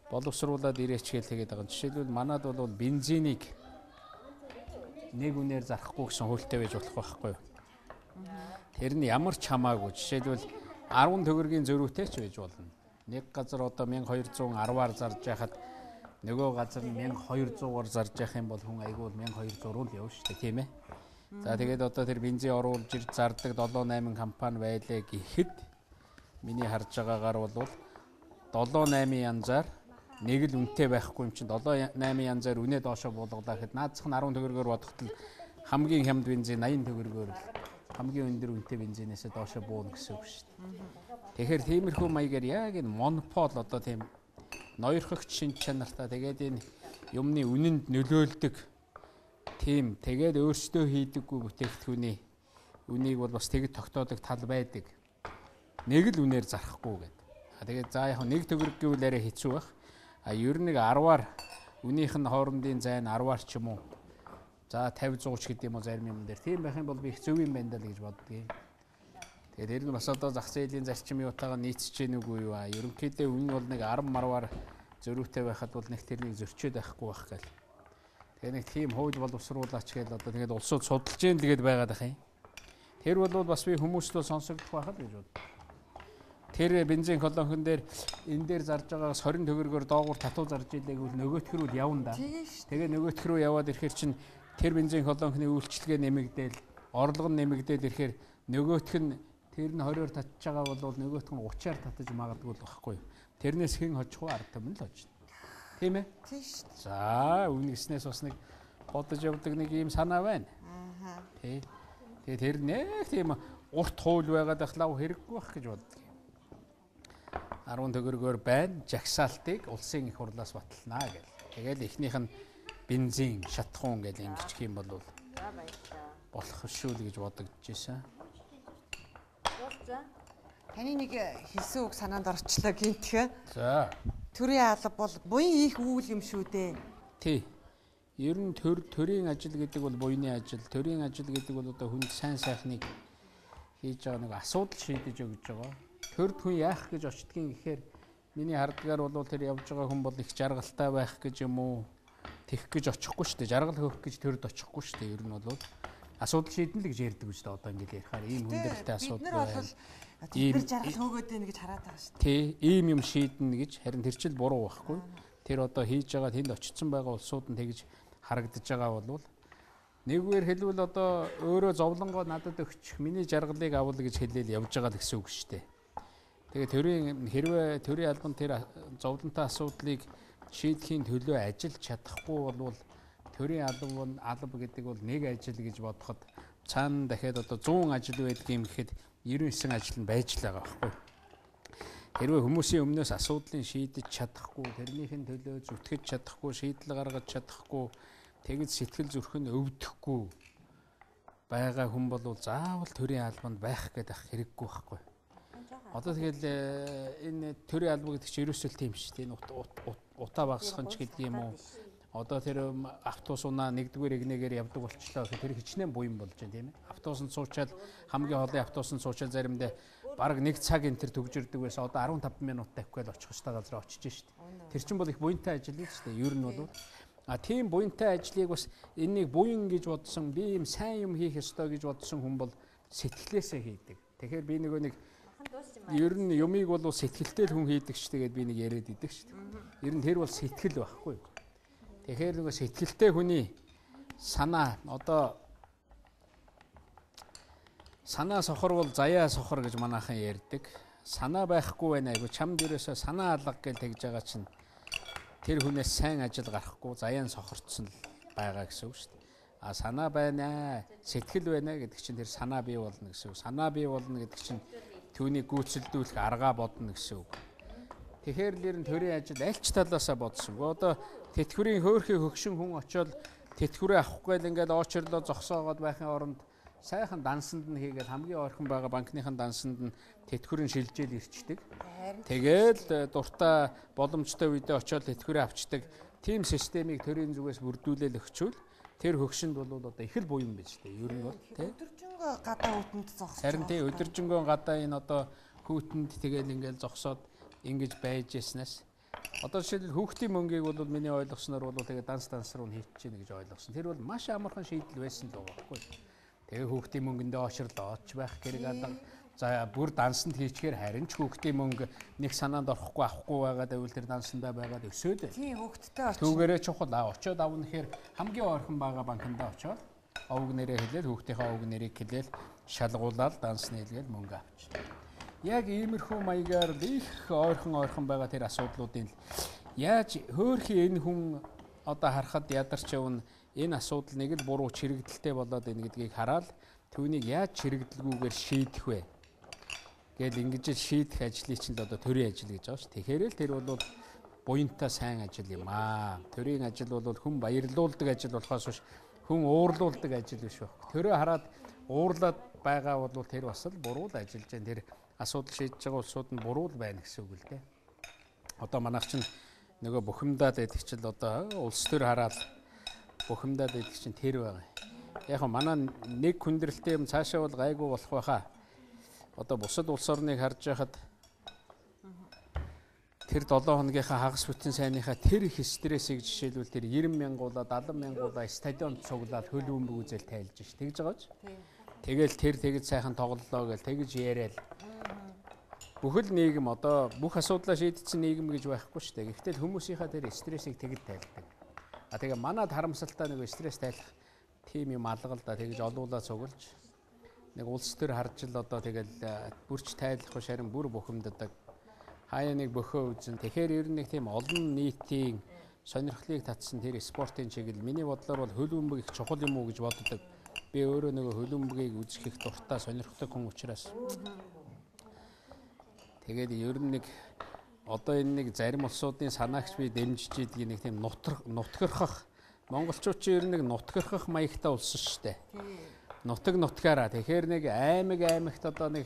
боловсруулаад ирээч гээд тэгээд байгаа. Жишээлбэл манад бол бензинийг нэг үнээр зарахгүй гэсэн хуультай байж болох байхгүй юу? Тэр нь ямар ч хамаагүй. Жишээлбэл 10 төгрөгийн зөрүүтэй ч байж болно. Нэг газар одоо 1210-аар зарж яхад нөгөө газар нь 1200-аар зарж явах юм бол хүн айгүй 1200 руу л явна шүү дээ, тийм ээ. За тэгээд одоо тэр бензин оруулж ирж зардаг 7-8 компани байлаа гэхэд миний харж байгаагаар бол 7-8 янзаар нэг л үнэтэй байхгүй юм чинь 7-8 янзаар үнэ доошо буулгалаа гэхэд наадах нь 10 төгрөгөөр бодоход хамгийн хямд бензин 80 төгрөгөөр хамгийн өндөр үнэтэй бензинээс доошо бууна гэсэн үг шүү дээ. Тэгэхээр тиймэрхүү маягаар яг энэ монопол одоо тийм ноёрхогч шинж чанартай тэгээд энэ юмны үнэнд нөлөөлдөг тийм тэгээд өөрсдөө хийдэггүй бүтээгдэхүүний үнийг бол бас тэгэд тогтоодог тал байдаг. Нэг л үнээр зарахгүй гэдэг. Тэгээд за яг нэг төгрөг гэвэл арай хэцүү байх. Ер нь нэг 10-аар үнийх нь хоорондын зайн 10-аар ч юм уу. За 50-100 ч гэдэг юм уу зарим юм дээр. Тийм байх юм бол би их зөв юм байна даа л гэж боддгийг. Тэгээд ер нь бас одоо зах зээлийн зарчим юутайгаа нийцэж гэнэ үгүй юу. Ерөнхийдөө үнэ бол нэг 10 марваар зөрүүтэй байхад бол нэг тэрнийг зөрчөөд байхгүй байх гэл. Тэгээд нэг тийм хууль боловсруулаач гээл одоо тэгээд улсууд судалж гэн тэгээд байгаад ах юм. Тэр бол бас би хүмүүстөө сонсогдох байхад гэж бод. Тэр бензин колонхон дээр энэ дээр зарж байгаагаас 20 төгрөгөөр доогуур татуу зарж илээ гэвэл нөгөөх рүү явна да. Тэгээд нөгөөх рүү яваад ирэхээр чинь тэр бензин колонхны үйлчлэгээ нэмэгдээл, орлого нь нэмэгдээд ирэхээр нөгөөх нь тэр нь 20-оор татж байгаа бол нөгөөх нь 30-аар татаж магадгүй л байхгүй юу. Тэрнээс хэн хожих вэ? Ард түмэн л хожно. Тийм ээ? Тийм шүү дээ. За, үнэснээс бас нэг бодож явдаг нэг ийм санаа байна. Тий. Тэгээд тэр нэг тийм урт хууль байгаад ахлаа хэрэггүй байх гэж боддог. 10 төгрөгөөр байна, жагсаалтыг улсын их хурлаас баталнаа гэл. Тэгээд эхнийх нь бензин, шатхуун гэл ингэчих юм бол болох шүү л гэж бодогдож байсан. Таны нэг хэлсэн үг санаанд орчлоо гинтгэ. За. Төрийн алба бол буян их үйл юм шүү дээ. Тий. Ер нь төрийн ажил гэдэг бол буйны ажил. Төрийн ажил гэдэг бол одоо хүнд сайн сайхныг хийж байгаа нэг асуудал шийдэж өгч байгаа. Төрд хүн яах гэж очдгийг гэхээр миний хардгаар бол тэр явж байгаа хүн бол их жаргалтай байх гэж юм уу? Тэгэх гэж очихгүй шүү дээ. Жаргал хөөх гэж төрд очихгүй шүү дээ. Ер нь бол асуудал шийдэн л гэж ярьдаг шүү дээ. Одоо ингэж ярихаар ийм хүндрэлтэй асуудал байна. Тэр жаргал хөөгөөд байна гэж хараад байгаа шүү дээ. Тий, ийм юм шийднэ гэж харин тэр чил буруу байхгүй. Тэр одоо хийж байгаа тэнд очсон байгаа улсууд нь тэгж харагдаж байгаа бол нэгвэр хэлбэл одоо өөрөө зовлонгоо надад өгч миний жаргалыг авал гэж хэлээл явж байгаа л гэсэн үг шүү дээ. Тэгээ хэрвээ төрийн албан тэр зовлонтой асуудлыг шийдэхийн төлөө ажиллаж чадахгүй бол төрийн алба гэдэг бол нэг ажил гэж бодоход цаана дахиад одоо 100 ажил байдаг юм гэхэд 99 ажил нь байж л байгаа байхгүй. Хэрвээ хүмүүсийн өмнөөс асуудлыг шийдэж чадахгүй, тэрнийхэн төлөө зүтгэж чадахгүй, шийдэл гаргаж чадахгүй, тэгж сэтгэл зүрх нь өвдөхгүй байгаа хүн бол заавал төрийн албанд байх гэдэг хэрэггүй байхгүй. Одоо тэгэл энэ төрийн алба гэдэг чинь ерөөсөө тийм шүү дээ. Энэ утаа багасхан ч гэдэг юм уу. Одоо тэр автобус унаа нэгдүгээр игнэгээр явдаг болчлоо. Тэр хичнээн буян болж байна тийм ээ. Автобусанд суучаад хамгийн хоолой автобусанд суучаад заримдаа бараг 1 цаг энэ тэр төгж ирдэг байсан. Одоо 15 минут тавьхгүй л очих хэвээр газар очиж шүү дээ. Тэр чинь бол их буянтай ажил л шүү дээ. Ер нь бол тийм буянтай ажлыг бас энэнийг буян гэж бодсон, би юм сайн юм хийх ёстой гэж бодсон хүн бол сэтгэлээсээ хийдэг. Тэгэхээр би нэг ер нь юмыг бол сэтгэлтэй хүн хийдэг ч тэгээд би нэг яриад идэг шүү дээ. Ер нь тэр бол сэтгэл байхгүй. Тэгэхээр нэг сэтгэлтэй хүний санаа одоо санаа сохор бол заяа сохор гэж манайхан ярьдаг. Санаа байхгүй байна айгу чамд ерөөсөө санаа алга гэж тэгж байгаа чинь тэр хүнээс сайн ажил гарахгүй заяан сохорцсон байгаа гэсэн үг шүү дээ. А санаа байна, сэтгэл байна гэдэг чинь тэр санаа бий болно гэсэн үг. Санаа бий болно гэдэг чинь түүнийг гүйцэлдүүлэх аргаа бодно гэсэн үг. Тэгэхээр нэр нь төрийн ажил аль ч талаасаа бодсонгүй. Одоо тэтгэврийн хөөрхий хөгшин хүн очиод тэтгэврээ авахгүй л ингээд очирлоо зогсоогоод байхын оронд сайхан дансанд нь хийгээд хамгийн ойрхон байгаа банкныхын дансанд нь тэтгэврийн шилжээл ирчдэг. Тэгээд дуртай боломжтой үедээ очиод тэтгэврээ авчдаг. Тим системийг төрийн зүгээс бүрдүүлэл өгчүүл тэр хөгшинд бол одоо их л буян байж тээ. Ер нь бол тий. Өдөржингөө гадаа үүтэнд зогсож. Харин тий өдөржингөө гадаа энэ одоо хүүтэнд тэгэл ингээл зогсоод ингэж байж яснаас одоо жишээлбэл хүүхдийн мөнгийг бол миний ойлгосноор бол тэгээ данс руу хийчихэж гэнэ гэж ойлгосон. Тэр бол маш амархан шийдэл байсан л байгаа байхгүй. Тэгээ хүүхдийн мөнгөндөө очирлооч байх хэрэг алга. За бүр дансанд хийчихээр харин ч хүүхдийн мөнгө нэг санаанд орохгүй авахгүй байгаа дэвэл тэр дансандаа байгаад өсөөд. Тийм хүүхдтэй очиж. Түүгээрээ чухал очиод авна гэхээр хамгийн ойрхон байгаа банкндаа очиод овг нэрээ хэлээд хүүхдийнхээ овг нэрийг хэлээл шалгуулаад дансны хэлгээл мөнгө авчих. Яг иймэрхүү маягаар их ойрхон байгаа тэр асуудлуудын яаж хөөхий энэ хүн одоо харахад ядарч явна энэ асуудал нэг л буруу чирэгдэлтэй болоод байна гэдгийг хараад түүнийг яаж чирэгдэлгүйгээр шийдэх вэ гэж ингэж шийдэх ажлыг чинь л одоо төрийн ажил гэж байгаа ш. Тэгэхээр л тэр бол буянтай сайн ажил юм аа. Төрийн ажил бол хүн баярлуулдаг ажил болохоос биш хүн уурлуулдаг ажил биш байх. Төрөө хараад уурлаад байгаа бол тэр бас л буруу л ажиллаж байна. Тэр асуудал шийдэж байгаа улсууд нь буруу л байна гэсэн үг л дээ. Одоо манайх чинь нөгөө бухимдаад байдаг чинь одоо улс төр хараад бухимдаад байдаг чинь тэр байгаа. Яг нь манай нэг хүндрэлтэй юм цаашаа бол гайгүй болох байхаа. Одоо бусад улс орныг харж байхад тэр 7 хоногийнхаа хагас бүтэн сайныхаа тэр их стрессийг жишээлбэл тэр 90,000 уулаа 70,000 уулаа стадионд цуглаад хөл бөмбөг үзэл тайлж ш. Тэгж байгаа ч. Тэгэл тэр тэгж сайхан тоглолоо гэл тэгж яриад бүхэл нийгэм одоо бүх асуудлаа шийдсэн нийгэм гэж байхгүй шүү дээ. Гэхдээ хүмүүсийнхаа тэр стрессийг тэгж тайлдаг. А тэгээ манад харамсалтай нэг стресс тайлах тийм юм алга л да тэгж олуулаа цуглаж нэг улс төр харж л одоо тэгэл бүрч тайлах биш харин бүр бухимддаг. Хаяа нэг бөхөө үзэн. Тэгэхээр ер нь нэг тийм олон нийтийн сонирхлыг татсан тэр спортын чиглэл миний бодлоор бол хөл бөмбөг их чухал юм уу гэж боддог. Би өөрөө нөгөө хөл бөмбөгийг үзэх их дуртай сонирхдаг хүн учраас. Тэгээд ер нь нэг одоо энэ нэг зарим улсуудын санаагч би дэмжиж идэг нэг тийм нутгархах монголчууд чи ер нь нэг нутгархах маягтай улс шүү дээ. Нутгаараа тэгэхээр нэг аймагт одоо нэг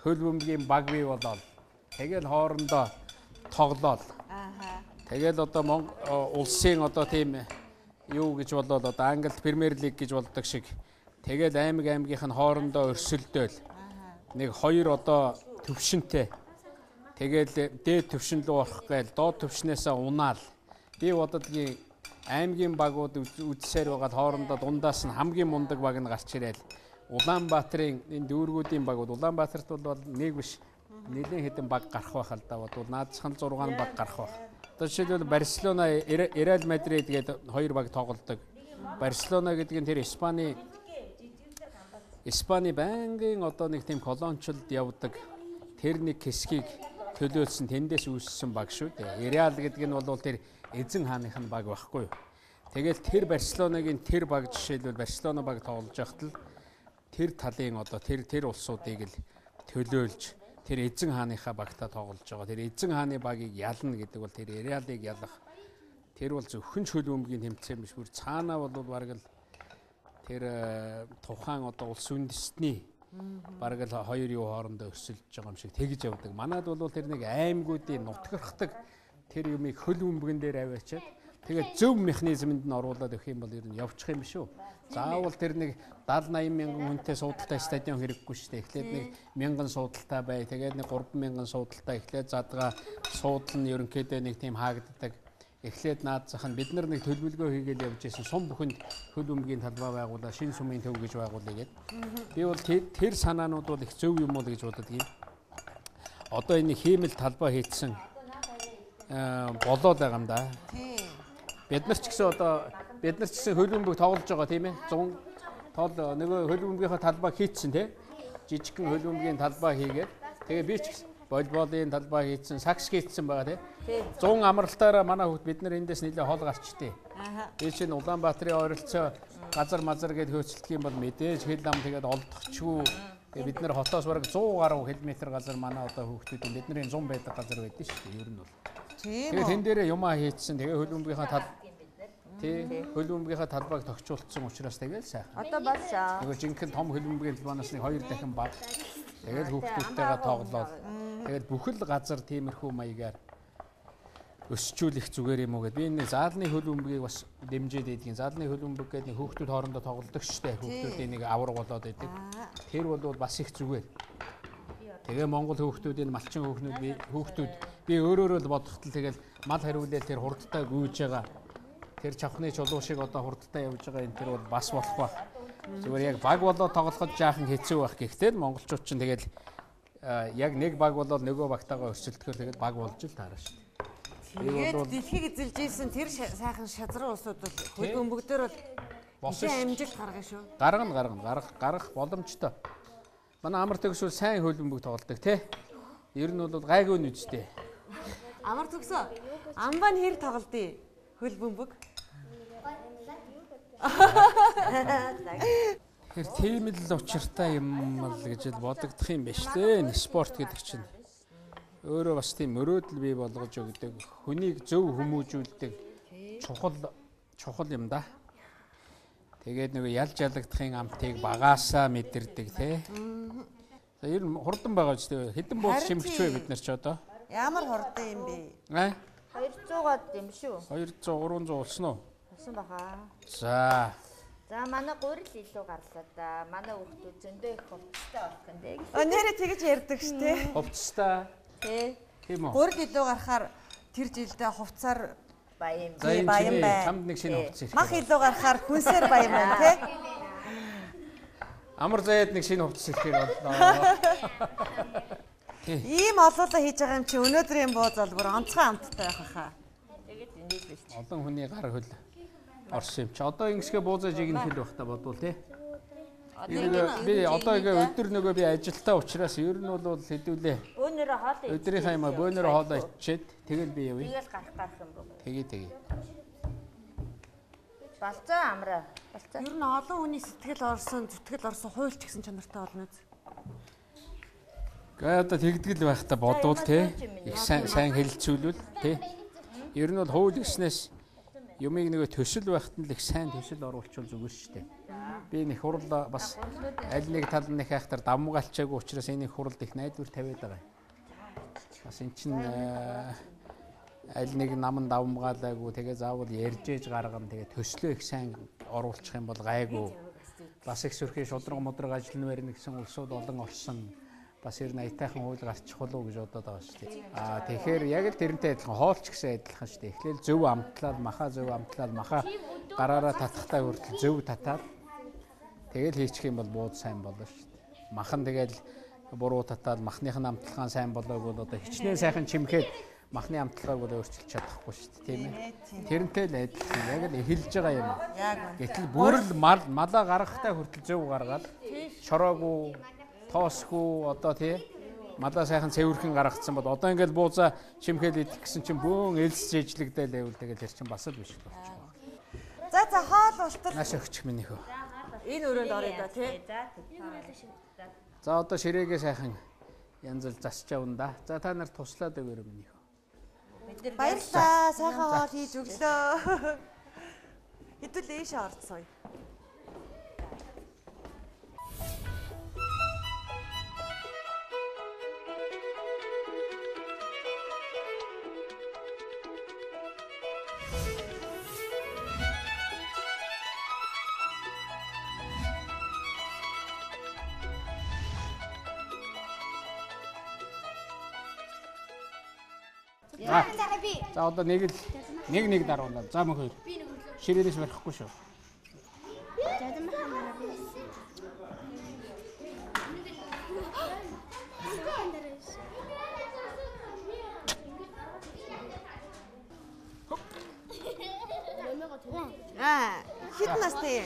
хөл бөмбөгийн баг бий болоод тэгэл хоорондоо тоглоод тэгэл одоо улсын одоо тийм юу гэж болоод одоо Англи Премьер Лиг гэж болдог шиг тэгэл аймагийнх нь хоорондоо өрсөлдөөл нэг хоёр одоо төвшөнтэй тэгэл дээд төвшин рүү орох гээл доод төвшнээсээ унаал би бододгийн аймгийн багууд үзсээр байгаа хоорондоо дундаас нь хамгийн мундаг баг нь гарч ирээл Улаанбаатарын энэ дүүргүүдийн багууд Улаанбаатарт бол нэг биш нэлээд хэдэн баг гарах байх л да. Бол наадсхан 6 баг гарах байх. Одоо жишээлбэл Барселона, Реал Мадрид гэдэг хоёр баг тоглодог. Барселона гэдэг нь тэр Испани бангийн одоо нэг тийм колоничлд явдаг тэр нэг хэсгийг төлөөлсөн тэндээс үүссэн баг шүү дээ. Реал гэдэг нь бол тэр эзэн хааных нь баг байхгүй юу. Тэгэл тэр Барселонагийн тэр баг жишээлбэл Барселона баг тоглож байхад л тэр талын одоо тэр улсуудыг л төлөөлж тэр эзэн хааныхаа багтаа тоглож байгаа. Тэр эзэн хааны багийг ялна гэдэг бол тэр Реалыг ялах. Тэр бол зөвхөн хөл бөмбөгийн тэмцээн биш бүр цаанаа бол бараг л тэр тухайн одоо улс үндэстний бараг л хоёр юу хоорондоо өрсөлдөж байгаа юм шиг тэгж явдаг. Манайд бол тэр нэг аймагуудын нутгархдаг тэр юмыг хөл бөмбөгөн дээр аваачаад тэгээд зөв механизмд нь оруулаад өгөх юм бол ер нь явчих юм биш үү? Заавал тэр нэг 70-80 мянган хүнтэй суудалтай стадион хэрэггүй шүү дээ. Эхлээд нэг 1000 суудалтай бай. Тэгээд нэг 3000 суудалтай эхлээд задгаа суудал нь ерөнхийдөө нэг тийм хаагддаг. Эхлээд наадзах нь бид нар нэг төлөвлөгөө хийгээд явж байсан сум бүхэнд хөл бөмбөгийн талбай байгуулаад шинэ сумын төв гэж байгуулъя гэдэг. Би бол тэр санаанууд бол их зөв юм уу гэж боддог юм. Одоо энэ хиймэл талбай хийцэн болоод байгаа юм да. Бид нар ч гэсэн хөл бөмбөг тоглож байгаа тийм ээ. 100 тоол нөгөө хөл бөмбөгийнхаа талбай хийцэн тий. Жижигхэн хөл бөмбөгийн талбай хийгээд тэгээ би ч волейболын талбай хийцэн, сакс хийцэн байгаа тий. 100 амралтаараа манай хүүхд бид нар эндээс нэлээд хол гарчтээ. Би чинь Улаанбаатарын ойролцоо газар мазар гэд хөөцөлдөх юм бол мэдээж хэл ам тэгээд олдохчгүй. Тэгээ бид нар хотоос бараг 100 гаруй км газар манай одоо хүүхдүүд бидний 100 байдаг газар байдаг шүү дээ. Ер нь бол. Тэгээ тэн дээрээ юмаа хийцэн тэгээ хөл бөмбөгийнхаа хөл бөмбөгийнхаа талбайг тогтчулсан учраас тэгэл сайхан. Одоо болсоо. Нөгөө жинхэнэ том хөл бөмбөгийн талбаанаас нэг 2 дахин баг. Тэгэл хүүхдүүдтэйгээ тоглоод тэгэл бүхэл газар тиймэрхүү маягаар өсчүүлэх зүгээр юм уу гэд. Би энэ заалны хөл бөмбөгийг бас дэмжиж ийдгийн. Заалны хөл бөмбөг гэдэг хүүхдүүд хоорондоо тоглодог штэ. Хүүхдүүдийн нэг авраг болоод байдаг. Тэр бол бас их зүгээр. Тэгээ Монгол хүүхдүүдийн малчин хүүхдүүд би өөрөөрөө л бодохтол тэгэл мал хариулаад тэр хурдтай гүйж байгаа. Тэр чавхны чулуу шиг одоо хурдтай явж байгаа энэ тэр бол бас болох байх. Зүгээр яг баг болоод тоглоход жаахан хэцүү байх. Гэхдээ монголчууд ч тэгэл яг нэг баг болоод нөгөө багтаагаа өрсөлдөхөөр тэгэл баг болж л таарна шүү дээ. Тэгээд дэлхийг эзэлж ийсэн тэр сайхан шазрын улсууд бол хөл бөмбөгдөр бол амжилт гаргана шүү. Гарах боломжтой. Манай амар төгсөл сайн хөл бөмбөг тоглодог тий. Ер нь бол гайгүй нүдтэй. Амар төгсөө. Амбаа нь хэр тоглодъё? Хөл бөмбөг. Тэр тийм л учиртай юм л гэж л бодогдох юм байна шүү дээ. Спорт гэдэг чинь өөрөө бас тийм мөрөөдөл бий болгож өгдөг. Хүнийг зөв хүмүүжүүлдэг чухал юм да. Тэгээд нөгөө ялж ялагдахын амтыг багаасаа мэдэрдэг тий. За ер нь хурдан байгаа ч тий. Хэдэн бууз шимэгч вэ бид нар ч одоо? Ямар хурдан юм бэ? 200-аад юм шүү. 200 300 болсон уу? Болсон баха. За манай гурил илүү гарлаа да. Манай хүүхдүүд зөндөө их хувцастай болох юм дээ. Нэрээ тэгэж ярьдаг ш тий. Хувцастай. Тийм үү? Гурил илүү гарахаар тэр жилдээ хувцаар баян бай. Чамд нэг шинэ хувцас ирэх. Мах илүү гарахаар хүнсээр баян байна тий. Амар зайд нэг шинэ хувцас ирэхээр боллоо. Ийм олоолаа хийж байгаа юм чи өнөөдрийн бууз бол бүр онцгой амттай байх хаа. Тэгээд энийг л шүү. Олон хүний гар хөл орсон юм чи. Одоо ингэсгээ буузаж игнэх хэл байх та бодвол тий. Би одоо ингээ өдөр нөгөө би ажилтаа учраас ер нь бол хэдүүлээ. Бөөнөрөө хоол ич. Өдрийнхаа юм бөөнөрөө хоол ичээд тэгэл би явъя. Тэгэл гарах юм боо. Тэгээ. Балцаа амраа. Балцаа. Ер нь олон хүний зүтгэл орсон хуйлч гэсэн чанартай болно үз. Гээ одоо тэгдгэл байх та бодвол тий. Их сайн хэлэлцүүлвэл тий. Ер нь бол хууль гэснээс юмыг нөгөө төсөл байхад нь л их сайн төсөл оруулчвал зүгээр шүү дээ. Би нэг хурал бас аль нэг тал нэг хайхтар давмгаалчаагүй учраас энэ хуралд их найдвар тавиад байгаа. Бас эн чин аль нэг нам нь давмгаалаагүй тэгээ заавал ярьжээж гаргана тэгээ төслөө их сайн оруулчих юм бол гайгүй. Бас их сөрхий шудраг модраг ажил нэрнэ гэсэн улсууд олон орсон. Бас ер нь аятайхан хууль гарчих болов уу гэж бодоод байгаа шүү дээ. Тэгэхээр яг л тэрнтэй адилхан хоолч гэсэн адилхан шүү дээ. Эхлээл зөв амтлаад маха гараараа татахтай хүртэл зөв татаад Тэгэл хийчих юм бол бууд сайн болно шүү дээ. Махан тэгэл буруу татаад махных нь амтлагаан сайн болоогүй бол одоо хичнээн сайхан чимхэд махны амтлагааг бол өөрчилж чадахгүй шүү дээ, тийм ээ. Тэрнтэй л адилхан яг л эхэлж байгаа юм. Гэтэл бүрэл малаа гаргахтай хүртэл зөв гаргаад шороогүй, тоосгүй одоо тий малаа сайхан цэвэрхэн гаргацсан бол одоо ингээл буузаа чимхэд идэх гэсэн чинь бөөн элс жижлэгдэл байвал тэгэл тэр чинь бас л биш болчих. За хоол уултал. Нааш өгчих миний хөө. Энэ өрөөнд орё да тий. За одоо ширээгээ сайхан янзал засч явна да. За та нарт туслаад өгөөрэй миний хөө. Баярлалаа. Сайхан хоол хийж өглөө. Хэдүүл ээшээ орцсон. За одоо нэг даруунаа. За мөн хоёр. Ширээрээс барихгүй шүү. Хит настай.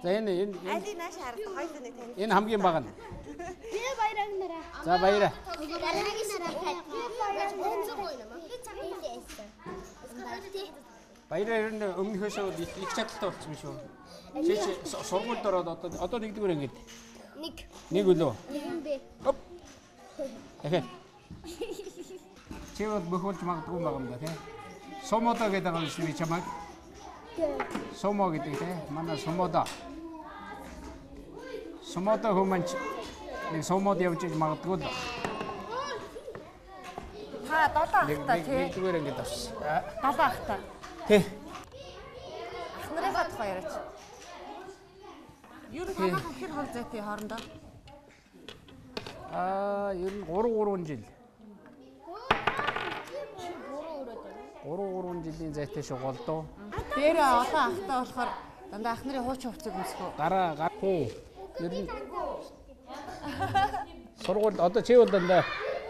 За энэ Али нааш хараад хоёул нэг тань. энэ хамгийн бага нь. За баяраа. Баяраа ер нь өмнөхөөсөө их чадaltaй болсон юм шүү. Чи сургуульд ороод одоо нэгдүгээр ангид. Нэг үлөө. Оп. Эхэ. Чи бол бөхөлж магадгүй байгаа юм да тий. Сомодо гэдэг байгаа юм шиг чамайг. Сомо гэдэг тий. Манай сомодо. Сомодо хүмүүс нэг сомод явж магадгүй л. Та 7 ахтай тий. Нэгдүгээр ангид авсан. 7 ахтай. Тий. Ах нарынхаа тухай яриач. Юу нэг хэр хол зайтай хоорондоо? Ер нь 3 жил. 3 жилийн зайтай шүү голдоо. Дээрээ олон ахтай болохоор дандаа ах нарын хуучин хувцас өмсгөө. Гараа тий. Ер нь сургууль одоо чи бол дандаа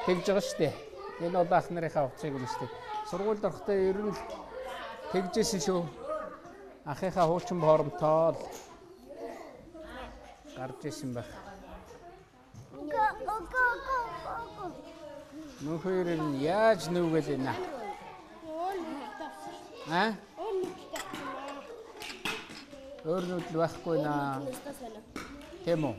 тэгж байгаа шүү дээ. Энэ одоо ах нарынхаа хувцсыг өмсдөг. Сургуульд орохдоо ер нь тэгжсэн шүү. Ахынхаа хуучин хоромтоо л гарч исэн байх. Мөнхөр нь яаж нүгэл ийна? Өөр нүдл байхгүй наа. Тийм үү?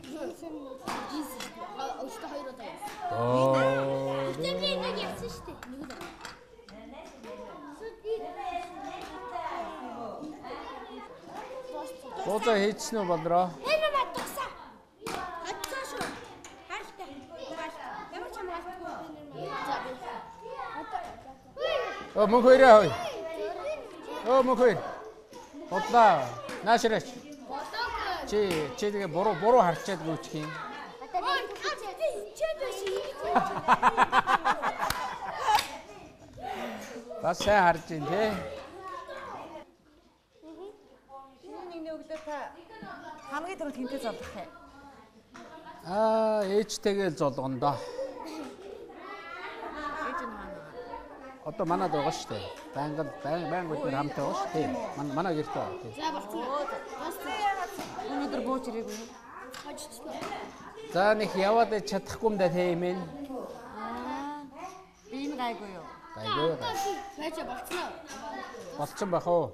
Бозоо хийчихсэн үү болроо? Мөнхөрөө. Мөнхөр. Бодлаа. Наашраач. Чи тэгээ буруу харчаад гүйчих юм. Бас сайн харж ин тий. Нэг өглөө та хамгийн түрүүнд хинтээ золдох юм. Ээжтэйгээ золгондоо. Ээж нь хаана? Одоо манад байгаа шүү дээ. Байнга бид хамтаа байгаа шүү дээ. Манай гэртээ байгаа тий. За болцсон. Өнөөдөр бууж ирээгүй. За нэг яваад чадахгүй юм да тийм ээ. Би энэ гайгүй юу? Гайгүй. Бача болцсон. Болцсон байх уу?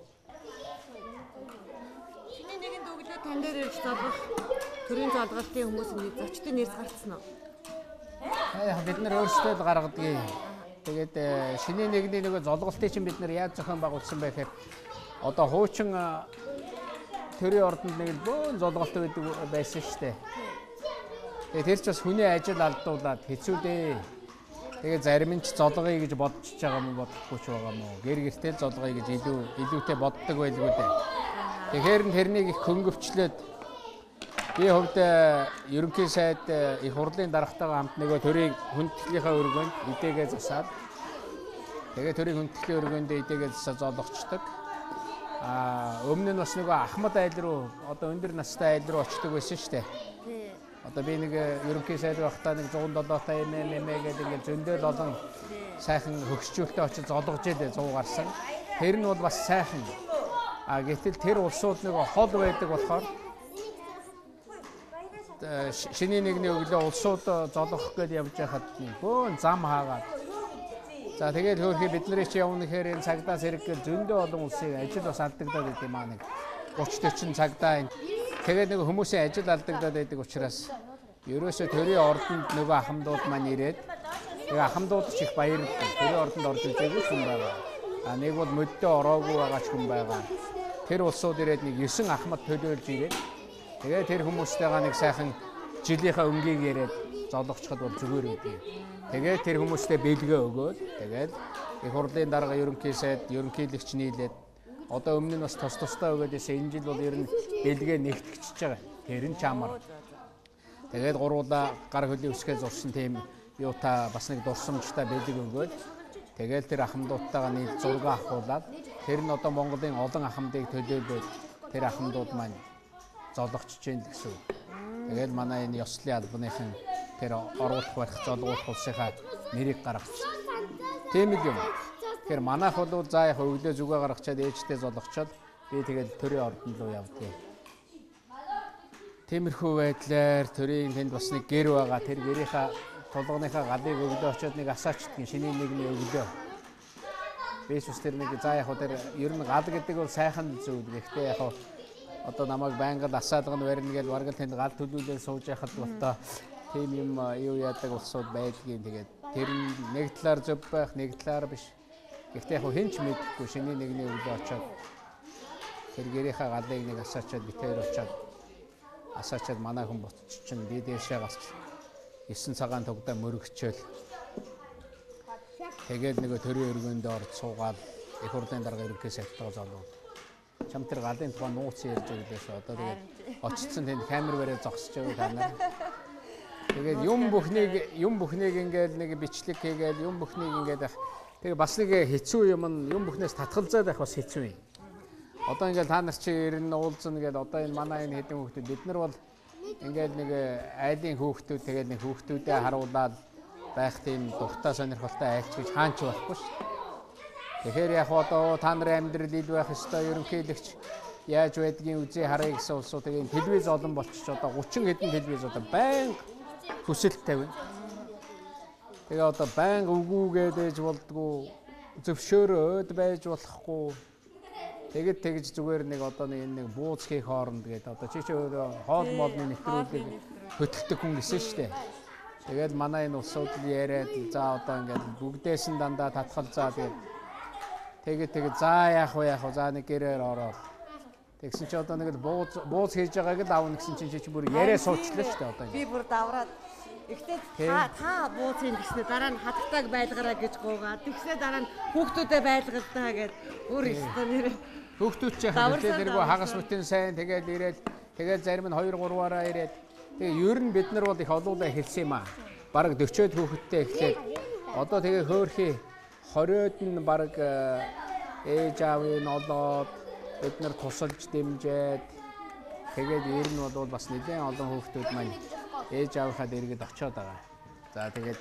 Чиний нэгэнд өглөө тань дээр ирж золгох төрийн залгалтын хүмүүсийн зочдын нэрс гарцсан уу? Бид нар өөрсдөө л гаргадаг. Тэгээд шинийн нэгний нэг золгалтыг чинь бид нар яаж зохион байгуулсан бэ гэхээр одоо хуучин төрийн ордонд нэг бөөн золголт байдаг байсан шүү дээ. Тэгээд тэр ч бас хүний ажил алдуулаад хэцүү дээ. Тэгээд зарим нь ч золгоё гэж бодож байгаа юм бодохгүй ч байгаа юм уу. Гэр гэртэл золгоё гэж илүүтэй боддог байлгүй дээ. Тэгэхээр тэрнийг их хөнгөвчлөөд би хувьд ерөнхий сайд их хурлын даргатайгаа хамт нөгөө төрийн хүндэтгэлийнхаа өргөнд эдээгээ засаад тэгээд төрийн хүндэтгэлийн өргөндөө эдээгээ засаад золгочдөг. Өмнө нь бас нөгөө Ахмад айл руу одоо өндөр настай айл руу очдог байсан шүү дээ. Одоо би нэг ерөнхий сайд байхдаа нэг 107-тай гэдэг ингээд зөндөл олон сайхан хөгшчүүлтэй очиж золгож илээ 100 гарсан. Тэр нь бол бас сайхан. Гэтэл тэр улсууд нөгөө хол байдаг болохоор шиний нэгний өглөө улсууд золгох гээд явж байхад бөөн зам хаагаад. За тэгээд хөөрхий бид нарыг чи явна гэхээр энэ цагдаа сэрэг зөндөө олон улсын ажил бас алдагдаад байт юм аа нэг 30-40 цагдаа. Тэгээд нэг хүмүүсийн ажил алдагдаад байдаг учраас ерөөсөө төрийн ордонд нөгөө ахмадууд маань ирээд тэгээ ахмадууд ч их баярлдаг. Төрийн ордонд орж ирээгүй хүн байгаа. Нэг бол мөддөө ороогүй байгаа ч хүн байгаа. Тэр улсууд ирээд нэг 9 ахмад төлөөлж ирээд тэгээ тэр хүмүүстэйгээ нэг сайхан жилийнхаа өнгийг яриад золгочиход бол зүгээр үгүй. Тэгээд тэр хүмүүстэй бэлгээ өгөөд тэгээд их хурлын дарга ерөнхий сайд ерөнхийлөгч нийлээд одоо өмнө нь бас тусдаа өгөөд энэ жил бол ер нь бэлгээ нэгтгэж байгаа. Тэр нь чамар. Тэгээд гуруула гар хөлийн үсгээ зурсан тийм юута бас нэг дурсамжтай бэлэг өгөөд тэгээд тэр ахмадуудтайгаа нийл зураг авахуулаад тэр нь одоо Монголын олон ахмадыг төлөөлөөд тэр ахмадууд маань золгочж जैन гэсэн. Тэгээд манай энэ ёслолын албаныхан тэр оруулах барих золгуулах улсынхаа нэрийг гаргачих. Тийм л юм. Тэгэхээр манайх бол за яг өглөө зүгээ гаргачаад ээжтэй золгочоод би тэгээд төрийн ордонд руу явдгийг. Тиймэрхүү байдлаар төрийн тэнд бас нэг гэр байгаа. Тэр гэрийнхаа тулгууныхаа галыг өглөө очоод нэг асаачдгийн шиний нэгний өглөө. Бэсүс тэр нэг за яг тэр ер нь гал гэдэг бол сайхан зүйл. Гэхдээ яг одоо намайг байнга асаалганд барина гэж бараг л тэнд гал төлүүлээд сууж яхад болтоо тийм юм юу яадаг улсууд байдгийн. Тэгээд тэр нэг талаар зөв байх, нэг талаар биш. Гэхдээ яг хэн ч мэдэхгүй шиний нэгний өглөө очоод тэр гэрийнхаа галыг нэг асаачаад битээр очоод асаачаад манай хүн ботчих чинь би дээшээ гарч 9 цагаан тогдоо мөрөгчөөл тэгээд нөгөө төрийн өргөнд орж суугаад их хурлын дарга ерөнхий сайдтайгаа золов. Чам тэр галын тухай нууц ярьж байлээс одоо тэгээд очсон тэнд камер бариад зогсож байгаа та нар. Тэгээд юм бүхнийг ингээд нэг бичлэг хийгээл юм бүхнийг ингээд тэгээ бас нэг хэцүү юм бүхнээс татгалзаад байх бас хэцүү юм. Одоо ингээд та нар чи ирэн уулзна гэдэг одоо энэ манай энэ хэдэн хүүхдүүд бид нар бол ингээд нэг айлын хүүхдүүд тэгээд нэг хүүхдүүдээ харуулаад байх тийм дуртай сонирхолтой айлч гэж хаанч байхгүй шүү. Тэгэхээр яг одоо та нарын амьдрал ил байх ёстой ерөнхийлөгч яаж байдгийг үзээ харъя гэсэн улсууд тэгээд телевиз олон болчих одоо 30 хэдэн телевиз одоо байнга хүсэлт тавина. Тэгээ одоо байнга үгүйгээд ээж болдгоо зөвшөөрөөд байж болохгүй. Тэгээд тэгж зүгээр нэг одоо нэг бууз хийх хооронд тэгээд одоо чи өөрөө хоол моолны нэвтрүүлэг хөтлөдөг хүн гэсэн шүү дээ. Тэгээд манай энэ улсууд яриад за одоо ингээд бүгдээс нь дандаа татгал заа тэгээд за яах вэ за нэг гэрээр ороод тэгсэн чи одоо нэг бууз хийж байгааг л аавна гэсэн чинь чи бүр яриа суучлаа шүү дээ одоо. Би бүр давраад ихтэй та бууцын гэснээр дараа нь хатагтайг байлгараа гэж гуугаа. Тэгснээр дараа нь хүүхдүүдэд байлгалдаа гэж бүр ихтэй нэр хүүхдүүд ч яхаа тэргүй хагас бүтэн сайн тэгээд ирээд тэгээд зарим нь 2-3-аараа ирээд тэгээ ер нь бид нар бол их олуулаа хэлсэн юм аа. Бараг 40-од хүүхэдтэй эхлээд одоо тэгээ хөөхий 20-од нь бараг ээж аавын олоод бид нар тусалж дэмжээд тэгээд ер нь бол бас нэлээд олон хүүхдүүд маань ээж аавынхаа дэргэд очиод байгаа. За тэгээд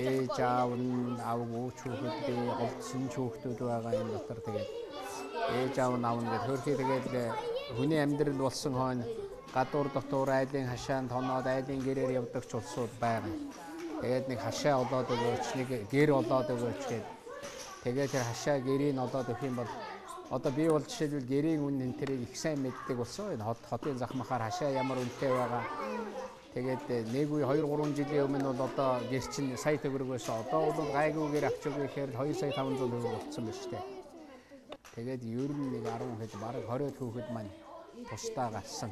ээж аав нь авгүй хүүхдүүд голдсон хүүхдүүд байгаа энэ дотор тэгээд ээж аав нь аавна гэж хөөрхий тэгээд хүний амьдрал болсон хойно гадуур дотор айлын хашаанд хоноод айлын гэрээр явдаг ч улсууд байгаа. Тэгээд нэг хашаа олоод өгөөч нэг гэр олоод өгөөч гэдэг. Тэгээд тэр хашаа гэрийг олоод өгөх юм бол одоо би бол жишээлбэл гэрийн үн энэ тэрийг их сайн мэддэг болсон. Энэ хотын захмахаар хашаа ямар үнэтэй байгаа. Тэгээд нэг үе 2-3 жилийн өмнө бол одоо гэр чинь сая төгрөг байсан. Одоо бол гайгүй гэр авч өгөх гэхээр 2,500,000 төгрөг болцсон байна шүү дээ. Тэгээд ер нь нэг 10 хэд бараг 20 хүүхэд маань тусдаа гарсан.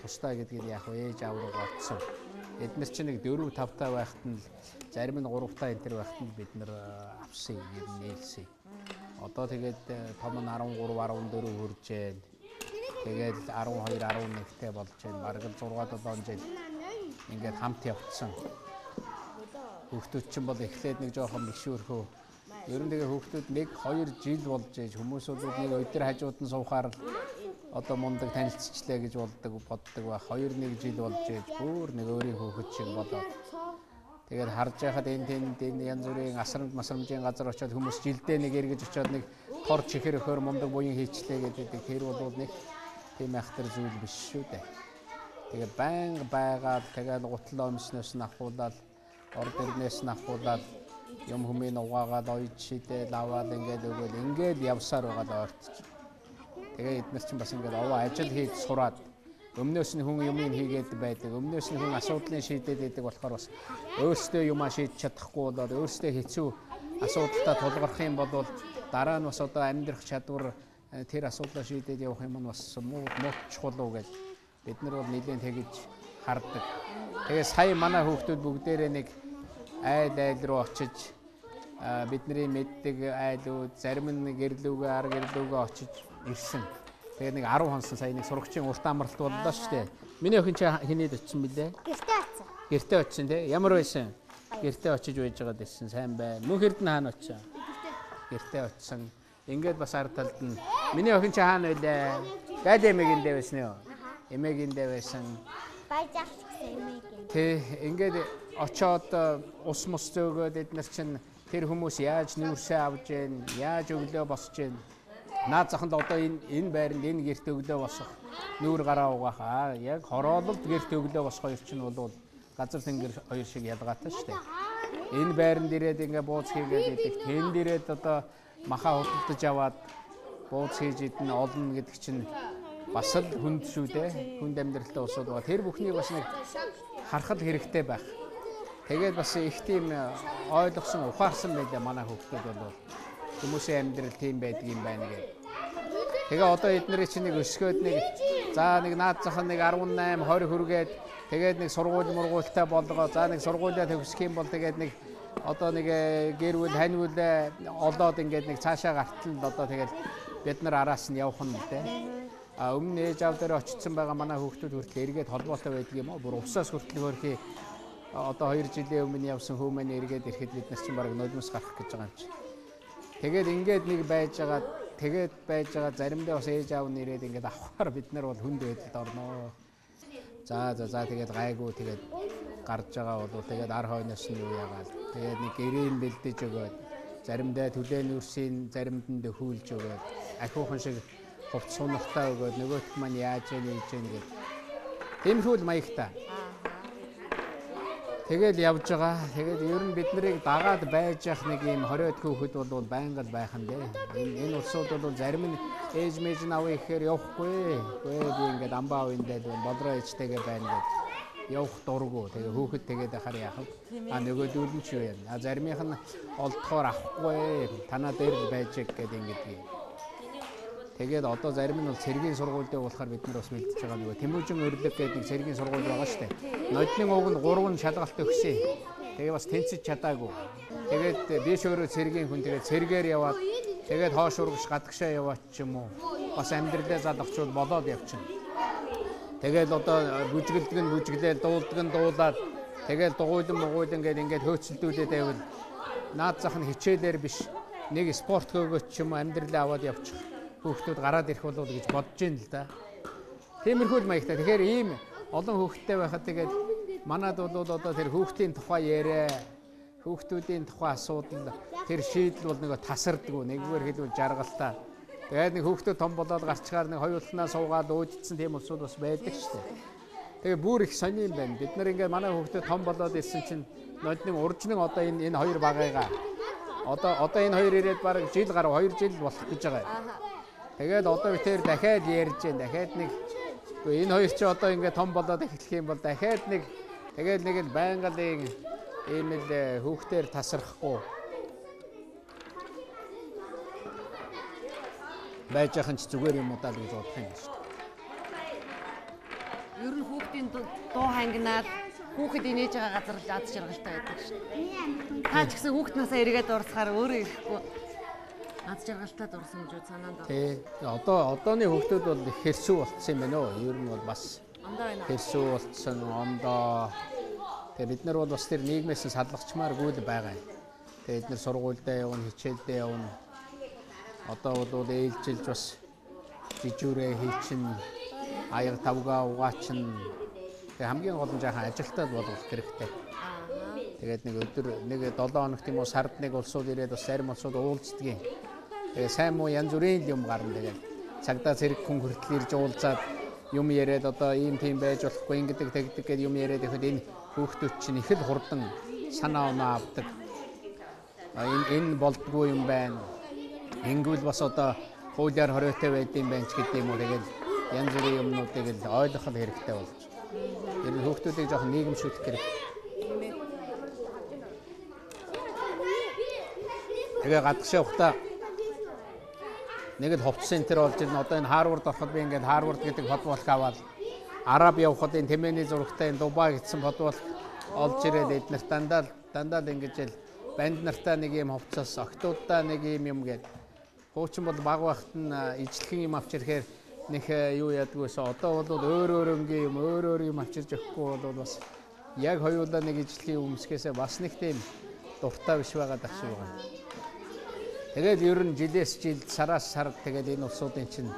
Тусдаа гэдэг нь яг ээж аав руу гоцсон. Эдгээр чинь нэг 4-5 таа байхад нь зарим нь 3 таа энэ төр байхад нь бид нар авсан юм нээлсэн. Одоо тэгээд том нь 13-14 хүрчээд тэгээд 12-11-тэй болж байна. Бараг л 6-7 жил ингээд хамт явцсан. Хүүхдүүд чинь бол эхлээд нэг жоохон бишүүрхөө Ер нь тэгээ хүүхдүүд 1-2 жил болж ээж хүмүүсүүд нэг өдөр хажууд нь суухаар одоо мундаг танилцчлаа гэж боддог ба 2-1 жил болж ээж бүр нэг өөрийн хүүхэд шиг болоод тэгээд харж байхад энэ янз бүрийн масрамжийн газар очиод хүмүүс жилдээ нэг эргэж очиод нэг тор чихэр өхөр мундаг буян хийчлээ гэдэг тэр бол нэг тийм ахтар зүйл биш шүү дээ. Тэгээд байнга байгаад тэгээд гутлаа өмснөөс нь ахуулаад орд ирнээс нь ахуулаад юм хүмүүний угаагаад ойд шидээд аваад ингээд явсаар байгаа ойртч. Тэгээ эдгээр чинь бас ингээд овоо ажил хийж сураад өмнөөс нь хүн юмыг хийгээд байдаг. Өмнөөс нь хүн асуудлыг шийдээд байдаг болохоор бас өөрсдөө юмаа шийдэж чадахгүй болоод өөрсдөө хэцүү асуудалтай тулгарх юм бол дараа нь бас одоо амьдрах чадвар тэр асуудлаа шийдээд явах юм нь бас муу чухал уу гэж бид нар бол нэлээд тэгж хардаг. Тэгээ сая манай хүүхдүүд бүгдээрээ нэг айл руу очиж бидний мэддэг айлууд зарим нь гэрлүүгээ ар гэрлүүгээ очиж ирсэн. Тэгээ нэг 10 хонсон сая нэг сурагчийн урт амралт боллоо шүү дээ. Миний охин чи хинээд очсон бilé? Гэртээ очсон. Гэртээ очсон тий. Ямар байсан? Гэртээ очиж байж байгаад байсан. Сайн байна. Мөнх Эрдэнэ хаана очсон? Гэртээ очсон. Ингээд бас ард талд нь миний охин чи хаана байлаа? Гал эмээгэндээ байсан юу? Эмээгэндээ байсан. Баяжаач гэсэн эмээгийн. Тий, ингээд очоод ус мус зөөгөөд эднэр чинь тэр хүмүүс яаж нүүрсээ авж гэн, яаж өглөө босч гэн. Наад заханд одоо энэ байранд энэ гэрт өглөө босох нүүр гараа угаах. Яг хороололд гэрт өглөө босох хоёр чинь бол газар тэнгэр хоёр шиг ялгаатай шүү дээ. Энэ байранд ирээд ингээ бууз хийгээд идэх, тэнд ирээд одоо махаа худалдаж аваад бууз хийж идэх олно гэдэг чинь бас л хүнд шүү дээ. Хүнд амьдралтай усууд байгаа. Тэр бүхнийг бас нэг харахад хэрэгтэй байх. Тэгээд бас их тийм ойлгосон, ухаарсан байлаа манай хүүхдүүд бол хүмүүсийн амьдрал тийм байдаг юм байна гэдэг. Тэгээ одоо эднэрийн чинь нэг өсгөөд нэг за нэг наад зах нэг 18 20 хүргээд тэгээд нэг сургууль мургуултай болгоо. За нэг сургуулиа төгсөх юм бол тэгээд нэг одоо нэг гэрвэл ханьвал олоод ингээд нэг цаашаа гартал одоо тэгээд бид нар араас нь явах нь дээ. Өмнө ээж аав дээр очсон байгаа манай хүүхдүүд хүртэл эргээд холбоотой байдаг юм уу? Бүр усаас хүртэл хөрхий одоо 2 жилийн өмнө явсан хүмүүс эргээд ирэхэд бид нар чинь бараг нулимс гарах гэж байгаа юм чи. Тэгээд ингээд нэг байж байгаа заримдаа бас ээж аав нь ирээд ингээд авахаар бид нар бол хүнд байдалд орноо. За тэгээд гайгүй тэгээд гарч байгаа бол тэгээд ар хойноос нь юу яагаад тэгээд нэг гэрийн бэлдэж өгөөд заримдаа төлөө нүрсийн заримд нь дөхүүлж өгөөд ахиухан шиг хувц сунартаа өгөөд нөгөөт маань яаж ийж гээд тиймэрхүү маягтай. Тэгэл явж байгаа. Тэгээд ер нь бид нарыг дагаад байж явах нэг юм 20-д хүүхэд бол байнга л байх нь дээ. Энэ улсууд бол зарим нь ээж мэж наваа ихээр явахгүй. Гүй би ингээд амбаа авиндаа бодроо ээжтэйгээ байна гэж явах дурггүй. Тэгээ хүүхэд тэгээд ахаар яах вэ? Нөгөөдөл нь ч юу юм. Заримийнх нь олдохоор авахгүй. Танаа дээр байж гэдэг ингээд. Тэгээд одоо зарим нь бол цэргийн сургуульд явуулахаар бид нар бас мэдчихэж байгаа нөгөө Тэмүүжин өрлөг гэдэг нэг цэргийн сургууль байгаа шүү дээ. Нодны уг нь 3 шалгалт өгсөн. Тэгээ бас тэнцэж чадаагүй. Тэгээд биш өөрөө цэргийн хүн тэгээд цэргээр яваад тэгээд хоош урагш гадагшаа яваач ч юм уу. Бас амьдралаа залгачвал болоод явчихна. Тэгээд одоо бүжгэлдээл дуулдаг нь дуулаад тэгээд дугуйлан ингээд хөөцөлдүүлээд байвал наад зах нь хичээлээр биш нэг спорт хөөгөөч ч юм уу амьдралаа аваад явчих. Хүүхдүүд гараад ирэх болов гэж бодож ийн л да. Тиймэрхүү маягтай. Тэгэхээр ийм олон хүүхдтэй байхад тэгээд манад бол одоо тэр хүүхдийн тухай яриа, хүүхдүүдийн тухай асуудал, тэр шийдэл бол нөгөө тасардгүй, нэггээр хэлбэл жаргалтай. Тэгээд нэг хүүхдүүд том болоод гарчгаар нэг хоёулахнаа суугаад өөдсөн тийм улсууд бас байдаг шүү дээ. Тэгээ бүр их сони юм байна. Бид нар ингээд манай хүүхдүүд том болоод ирсэн чинь нодны уржнын одоо энэ хоёр багыгаа одоо энэ хоёр ирээд бараг жил гаруй 2 жил болох гэж байгаа юм. Тэгээд одоо битээр дахиад ярьж जैन дахиад нэг энэ хоёр ч одоо ингээд том болоод эхлэх юм бол дахиад нэг тэгээд нэг л байнгын ийм л хүүхдээр тасрахгүй байж ахын ч зүгээр юм уу даа гэж бодох юм шүү дээ. Ер нь хүүхдийн дуу хангинаад хүүхэд инээж байгаа газар л ад жаргалтай байдаг шүү дээ. Та ч гэсэн хүүхд насаа эргээд урсахаар өөрөө ирэхгүй ад жаргалтай дурсан гэж санаанд байна. Тий. Одооны хүүхдүүд бол их хэрсүү болцсон юм байна уу? Ер нь бол бас хэрсүү болцсон ондоо. Тэгээ бид нар бол бас тэр нийгмээс салгачмааргүй л байгаа юм. Тэгээд эдгээр сургуультай явна, хичээлдээ явна. Одоо бол ээлжилж бас жижүүрээ хийчин, аяг тавгаа угаачин. Тэгээд хамгийн гол нь жаахан ажилтаа болгох хэрэгтэй. Тэгээд нэг өдөр нэг 7 хоног тийм үү сард нэг улсууд ирээд бас зарим улсууд уулздгийн. Тэгээд сайн муу янз бүрийн юм гарна тэгээд цагдаа зэрэг хүн хүртэл ирж уулзаад юм яриад одоо ийм тийм байж болохгүй ингэдэг тэгдэг гэдэг юм яриад ихэд энэ хүүхдүүд чинь их л хурдан санаа оноо авдаг. Энэ болдгүй юм байна. Ингүүл бас одоо хуулиар хориотой байдсан байх гэдэг юм уу тэгээд янз бүрийн юмнуудыг л ойлгох хэрэгтэй болж. Тэр хүүхдүүдийг жоохон нийгэмшүүлэх хэрэгтэй. Тэгээ гадагш явахдаа нэг л хувцас центр болж ирнэ. Одоо энэ Харвард ороход би ингээд Харвард гэдэг футболк аваад Араб явхад энэ Тэмээний зурагтай энэ Дубай гэсэн футболк олж ирээд эднэр дандаа ингэж л банд нартаа нэг юм хувцас, октоудаа нэг юм гээд хуучин бол баг багт нь ижлэхэн юм авч ирэхээр нэг юу ядгүйсэн. Одоо бол өөр юм авчирж өгөхгүй бол бас яг хоёулаа нэг ижлэхэн өмсгөөсөө бас нэг тийм дуртай биш байгаа дах шиг байна. Тэгээд ер нь жилээс жилд сараас сард тэгээд энэ улсуудын чинь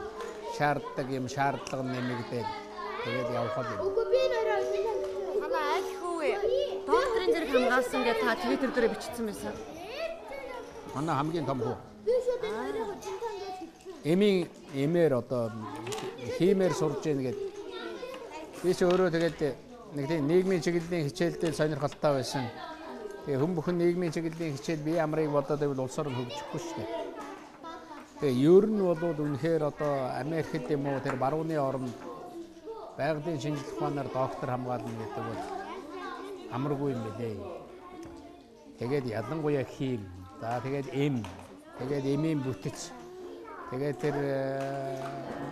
шаарддаг юм шаардлага нэмэгдээд тэгээд явхад юм. Үгүй би нэрээ хамаа аль хүү докторын зэрэг хамгаалсан гэж та Twitter дээр бичсэн байсан. Манай хамгийн том хүү. Би шууд нэрээ тантан гэж Эмийн эмээр одоо хиймээр сурж ийн гэд. Би ч өөрөө тэгээд нэг тийм нийгмийн чиглэлийн хичээлдээ сонирхолтой байсан. Тэгээ хүн бүхэн нийгмийн чиглэлийн хичээл бие амрыг бодоод байвал улс орн хөгжихгүй шүү дээ. Тэгээ ер нь бол үнэхээр одоо Америкт юм уу тэр барууны орнд байгалийн шинжилгээ ухаанаар доктор хамгаална гэдэг бол амаргүй юм билээ. Тэгээд ялангуяа хийм. За тэгээд тэгээд эмийн бүтэц. Тэгээд тэр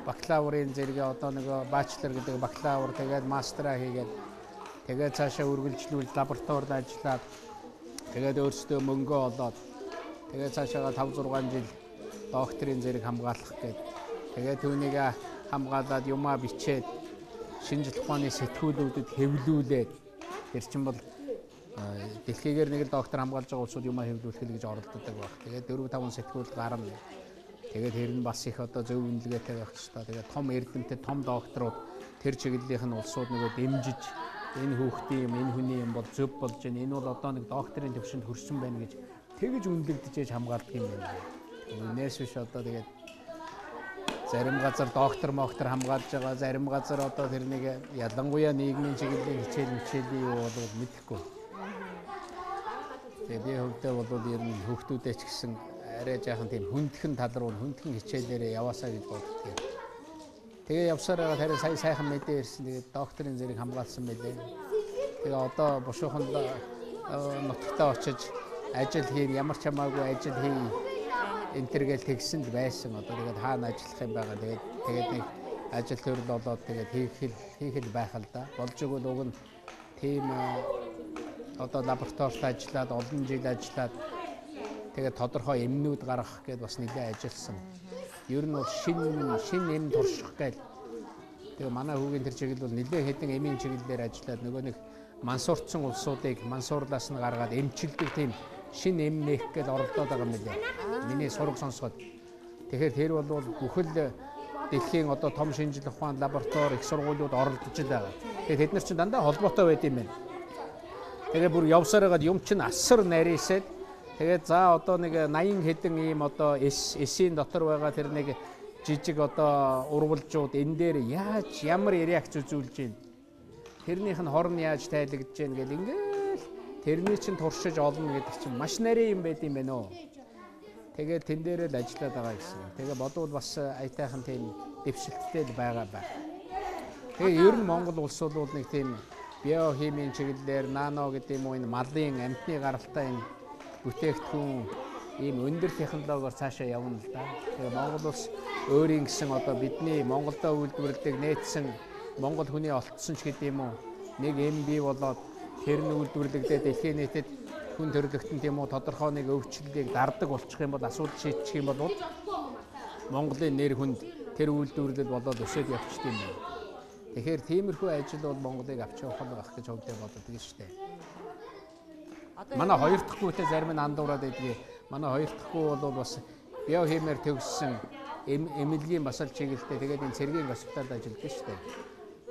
бакалаврын зэрэг одоо нэг бачелор гэдэг бакалавр тэгээд мастера хийгээд тэгээд цаашаа үргэлжлүүл лабораторид ажиллаад тэгээд өөрсдөө мөнгө олоод тэгээд цаашаа 5-6 жил докторийн зэрэг хамгаалах гээд тэгээд түүнийг хамгаалаад юмаа бичээд шинжлэх ухааны сэтгүүлүүдэд хэвлүүлээд тэр чинь бол дэлхийгээр нэг л доктор хамгаалж байгаа улсууд юмаа хэвлүүлэх гэж оролддог баг. Тэгээд 4-5 сэтгүүл гарна. Тэгээд тэр нь бас их одоо зөв үнэлгээтэй байх ч та тэгээд том эрдэмтэд том докторууд тэр чиглэлийнх нь улсууд нөгөө дэмжиж энэ хүүхдийн юм энэ хүний юм бол зөв болж байна. Энэ бол одоо нэг докторийн төвшөнд хүрсэн байна гэж тэгж үнэлэгдэж ээж хамгаалдаг юм байна. Үнээс биш одоо тэгээд зарим газар доктор хамгаалж байгаа, зарим газар одоо тэр нэг ялангуяа нийгмийн чиглэлийн хичээлийн юу бол мэдэхгүй. Тэгээд би хөвдөө бол ер нь хүүхдүүдээ ч гэсэн арай жаахан тийм хүндхэн тал руу хүндхэн хичээлээрээ яваасаа гэж боддгийг. Тэгээ явсаар байгаа харин сайхан мэдээ ирсэн. Тэгээд докторийн зэрэг хамгаалсан байлээ. Тэгээ одоо бушууханд нутагтаа очиж ажил хийн ямар ч хамаагүй ажил хийн энтергээл тэгсэнд байсан. Одоо тэгээд хаана ажиллах юм байгаа. Тэгээд нэг ажил төрөл болоод тэгээд хийх л байх л да. Болж игэл уг нь тийм одоо лабораторид ажиллаад олон жил ажиллаад тэгээд тодорхой эмнүүд гаргах гэдээ бас нэлээд ажилласан. Ер нь бол шин эм турших гээл. Тэгээ манай хүүгийн тэр чиглэл бол нэлээд хэдэн эмийн чиглэлээр ажиллаад нөгөө нэг мансуурцсан улсуудыг мансуурлаас нь гаргаад эмчилдэг тийм шин эм нээх гээл оролдоод байгаа юм лээ. Миний сураг сонсоход. Тэгэхээр тэр бол бүхэл дэлхийн одоо том шинжлэх ухаан лаборатори их сургуулиуд оролдож байгаа. Тэгээд тэд нар чинь дандаа холбоотой байд юм байна. Тэгээ бүр явсаар хагаад юм чинь асар нарийсаад тэгээд за одоо нэг 80 хэдэн ийм одоо эсийн дотор байгаа тэр нэг жижиг одоо урвалжууд энэ дээр ямар реакц үзүүлж байна. Тэрнийх нь хорн яаж тайлагдж байна гэл ингээл тэрний чинь туршиж олно гэдэг чинь маш нарийн юм байд юм байна уу. Тэгээд тэн дээрээ л ажиллаад байгаа гэсэн. Тэгээ бодвол бас аятайхан тийм дэвшилттэй л байгаа байх. Тэгээ ер нь Монгол улс бол нэг тийм биохимийн чиглэлээр нано гэдэг юм уу энэ малын амьтны гаралтай энэ бүтээгдэхүүн ийм өндөр технологиор цаашаа явна л да. Тэгээ Монгол улс өөрийн гэсэн одоо бидний Монголдо үйлдвэрлэдэг нээсэн Монгол хүний олдсон ч гэдэг юм уу нэг юм бий болоод тэр нь үйлдвэрлэгдээд дэлхийн нийтэд хүн төрөлхтөн тийм үү тодорхой нэг өвчлөлийг дарддаг болчих юм бол асуудал шийдчих юм бол Монголын нэр хүнд тэр үйлдвэрлэл болоод өсөд явчих юм байна. Тэгэхээр тиймэрхүү ажил бол Монголыг авч явах байх гэж хөвдөө боддог шүү дээ. Манай хоёр дахь хүүтэй зарим нь андуураад байдгийг. Манай хоёр дахь хүү бол бас биохимиэр төгссөн эмнэлгийн бас л чиглэлтэй. Тэгээд энэ цэргийн госпиталд ажилладаг шүү дээ.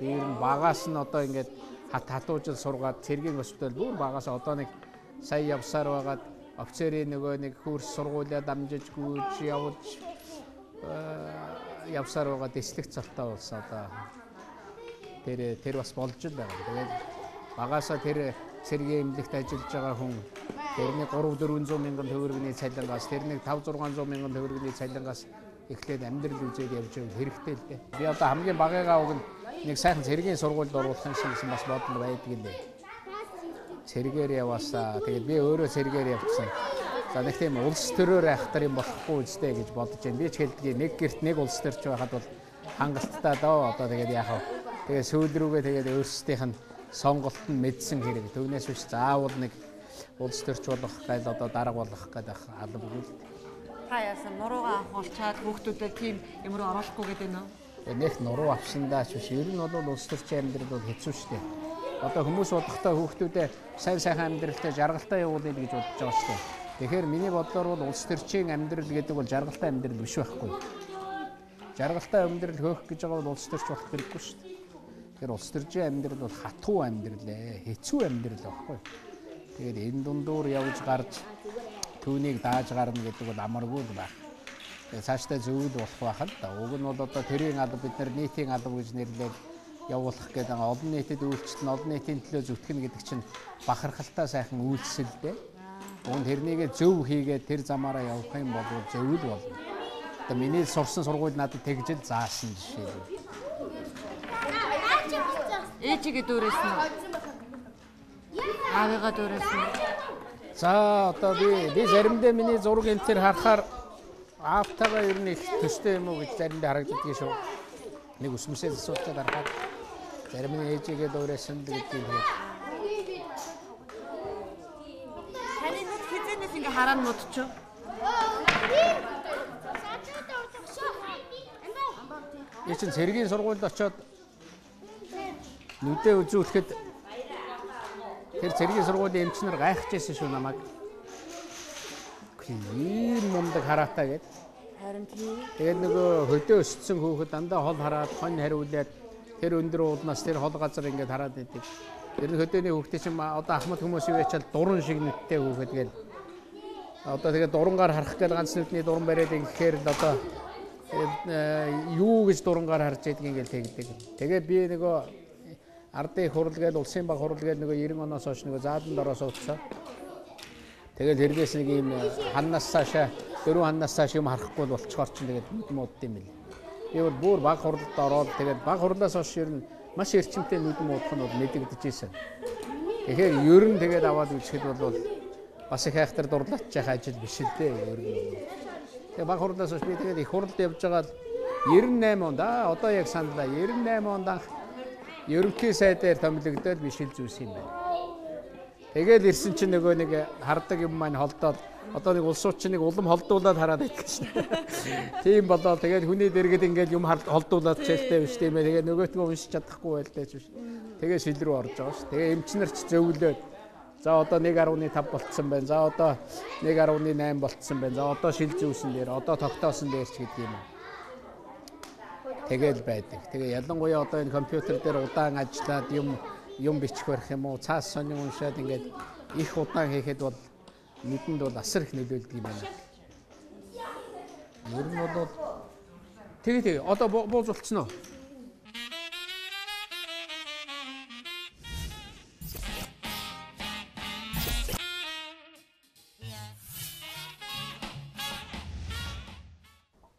Тэр нь багаас нь одоо ингээд хатуужил сургаад цэргийн госпитал бүр багаас одоо нэг сая явсаар байгаад офицерийн нөгөө нэг курс сургуулиа дамжиж гүйж явж явсаар байгаа дэслэх цалтаа болсон одоо тэр бас болж л байгаа. Тэгээд багаасаа тэр цэргийн эмнэлэгт ажиллаж байгаа хүн тэрний 3-400 мянган төгрөгийн цалингаас тэрний 5-600 мянган төгрөгийн цалингаас эхлээд амьдрал үзээд явж байгаа хэрэгтэй л дээ. Би одоо хамгийн багыгаа уг нэг сайхан цэргийн сургуульд оруулах гэсэн бас бодол байдаг юм байна. Цэргээр яваасаа тэгээд би өөрөө цэргээр явсан. За нэг тийм улс төрөөр айхтар юм болохгүй үстэй гэж бодож байна. Би ч хэлдэг нэг гэрт нэг улс төрч байхад бол хангалттай доо одоо тэгээд яах вэ? Тэгээд сүүл рүүгээ тэгээд өөрсдийнх нь сонголт нь мэдсэн хэрэг. Түүнээс биш заавал нэг улс төрч болох гал одоо дарга болох гэдэг албагүй л. Та яасан нуруугаа авахулчаад хүүхдүүдэд тийм юм руу оруулахгүй гэдэг нь үү? Нэг нуруу авсандаач биш. Ер нь бол улс төрчийн амьдрал бол хэцүү шүү дээ. Одоо хүмүүс бодохдоо хүүхдүүдэд сайн сайхан амьдралтай жаргалтай явуулъя гэж бодож байгаа шүү дээ. Тэгэхээр миний бодлоор бол улс төрчийн амьдрал гэдэг бол жаргалтай амьдрал биш байхгүй. Жаргалтай амьдрал хөөх гэж байгаа бол улс төрч болох хэрэггүй шүү дээ. Тэгэхээр улс төрчийн амьдрал бол хатуу амьдрал ээ, хэцүү амьдрал байхгүй. Тэгээд энэ дундуур явж гарч түүнийг дааж гарна гэдэг бол амаргүй л байна. Тэгээд цаашдаа зөвөл болох байх л да. Уг нь бол одоо тэрийн алба бид нар нийтийн алба гэж нэрлээд явуулах гэдэг олон нийтэд үйлчлэн олон нийтийн төлөө зүтгэн гэдэг чинь бахархалтай сайхан үйлсэл дээ. Уг нь тэрнийг зөв хийгээд тэр замаараа явах юм бол зөвөл болно. Одоо миний сурсан сургууль надад тэгжэл заасан жишээ л. Ээжигээ дүүрээсэн үү? Аавыгаа дүүрээсэн үү? За одоо би заримдаа миний зураг энэ төр харахаар аавтайгаа ер нь их төстэй юм уу гэж заримдаа харагддаг шүү. Нэг өсмөсөө асуултад харахад зарим нь ээжигээ дүүрээсэн гэдэг юм хэрэг. Таны нүд хизэнээс ингээ хараа нудчих. Я чинь цэргийн сургуульд очиод нүдээ үзүүлэхэд тэр цэргийн сургуулийн эмчнэр гайхажсэн шүү намайг. Ийм мундаг хараатай гэд. Харин тийм. Тэгээд нөгөө хөдөө өссөн хүүхэд дандаа хол хараад хонь хариулаад тэр өндөр уулнаас тэр хол газар ингээд хараад идэг. Тэр хөдөөний хүүхдээ чинь одоо ахмад хүмүүс юу ячаал дуран шиг нүдтэй хүүхэд гээл. Одоо тэгээд дурангаар харах гээд ганц нүдний дуран бариад ингэхээр л одоо юу гэж дурангаар харж байдгийг ингээл тэгдэг. Тэгээд би нөгөө ардын хурал гээд улсын баг хурал гээд нөгөө 90 оноос хойш нөгөө зааланд ороо суудсан. Тэгээд тэрнээс нэг юм ханнаас цаашаа 4 ханнаас цааш юм харахгүй болчихоор чинь тэгээд нүд муудд юм бэл. Би бол бүр баг хурлд ороод тэгээд баг хурлаас хойш ер нь маш эрчимтэй нүд муудах нь бол мэдэгдэжсэн. Тэгэхээр ер нь тэгээд аваад үзэхэд бол бас их хайхтар дурлаачих ажил биш л дээ ер нь. Тэгээд баг хурлаас хойш би тэгээд их хурлд явж байгаа 98 онд одоо яг саналаа 98 онд анх ерөнхий сайдаар томилогдоод би шил зүүсэн юм байна. Тэгэл ирсэн чинь нөгөө нэг хардаг юм маань холдоод одоо нэг улсууд чинь нэг улам холдуулаад хараад байдаг шин. Тийм болоод тэгэл хүний дэргэд ингээд юм холдуулаад чэлтэй биш тийм ээ. Тэгээ нөгөөтгөө уншиж чадахгүй байлтай ч биш. Тэгээ шил рүү орж байгаа ш. Тэгээ эмчнэр ч зөвлөөд за одоо 1.5 болцсон байна. За одоо 1.8 болцсон байна. За одоо шил зүүсэн дээр одоо тогтоосон дээр ч гэдэг юм. Тэгэл байдаг. Тэгээ ялангуяа одоо энэ компьютер дээр удаан ажиллаад юм бичих барих юм уу цаас сонин уншаад ингээд их удаан хийхэд бол нүдэнд бол асар их нөлөөлдөг юм байна. Ер нь бол тэгээ одоо бууз болчихно уу?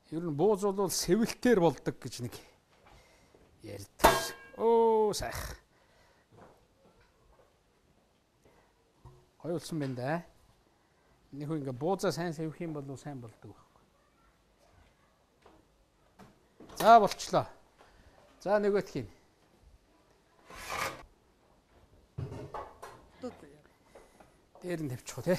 Ер нь бууз бол сэвэлтээр болдог гэж нэг ярьдаг. Оо сайх. Гоё болсон байна да. Нэг хүн ингээ буузаа сайн сэвэх юм бол сайн болдог байхгүй. За болчлоо. За нөгөөтх юм. Дээр нь тавьчих уу те.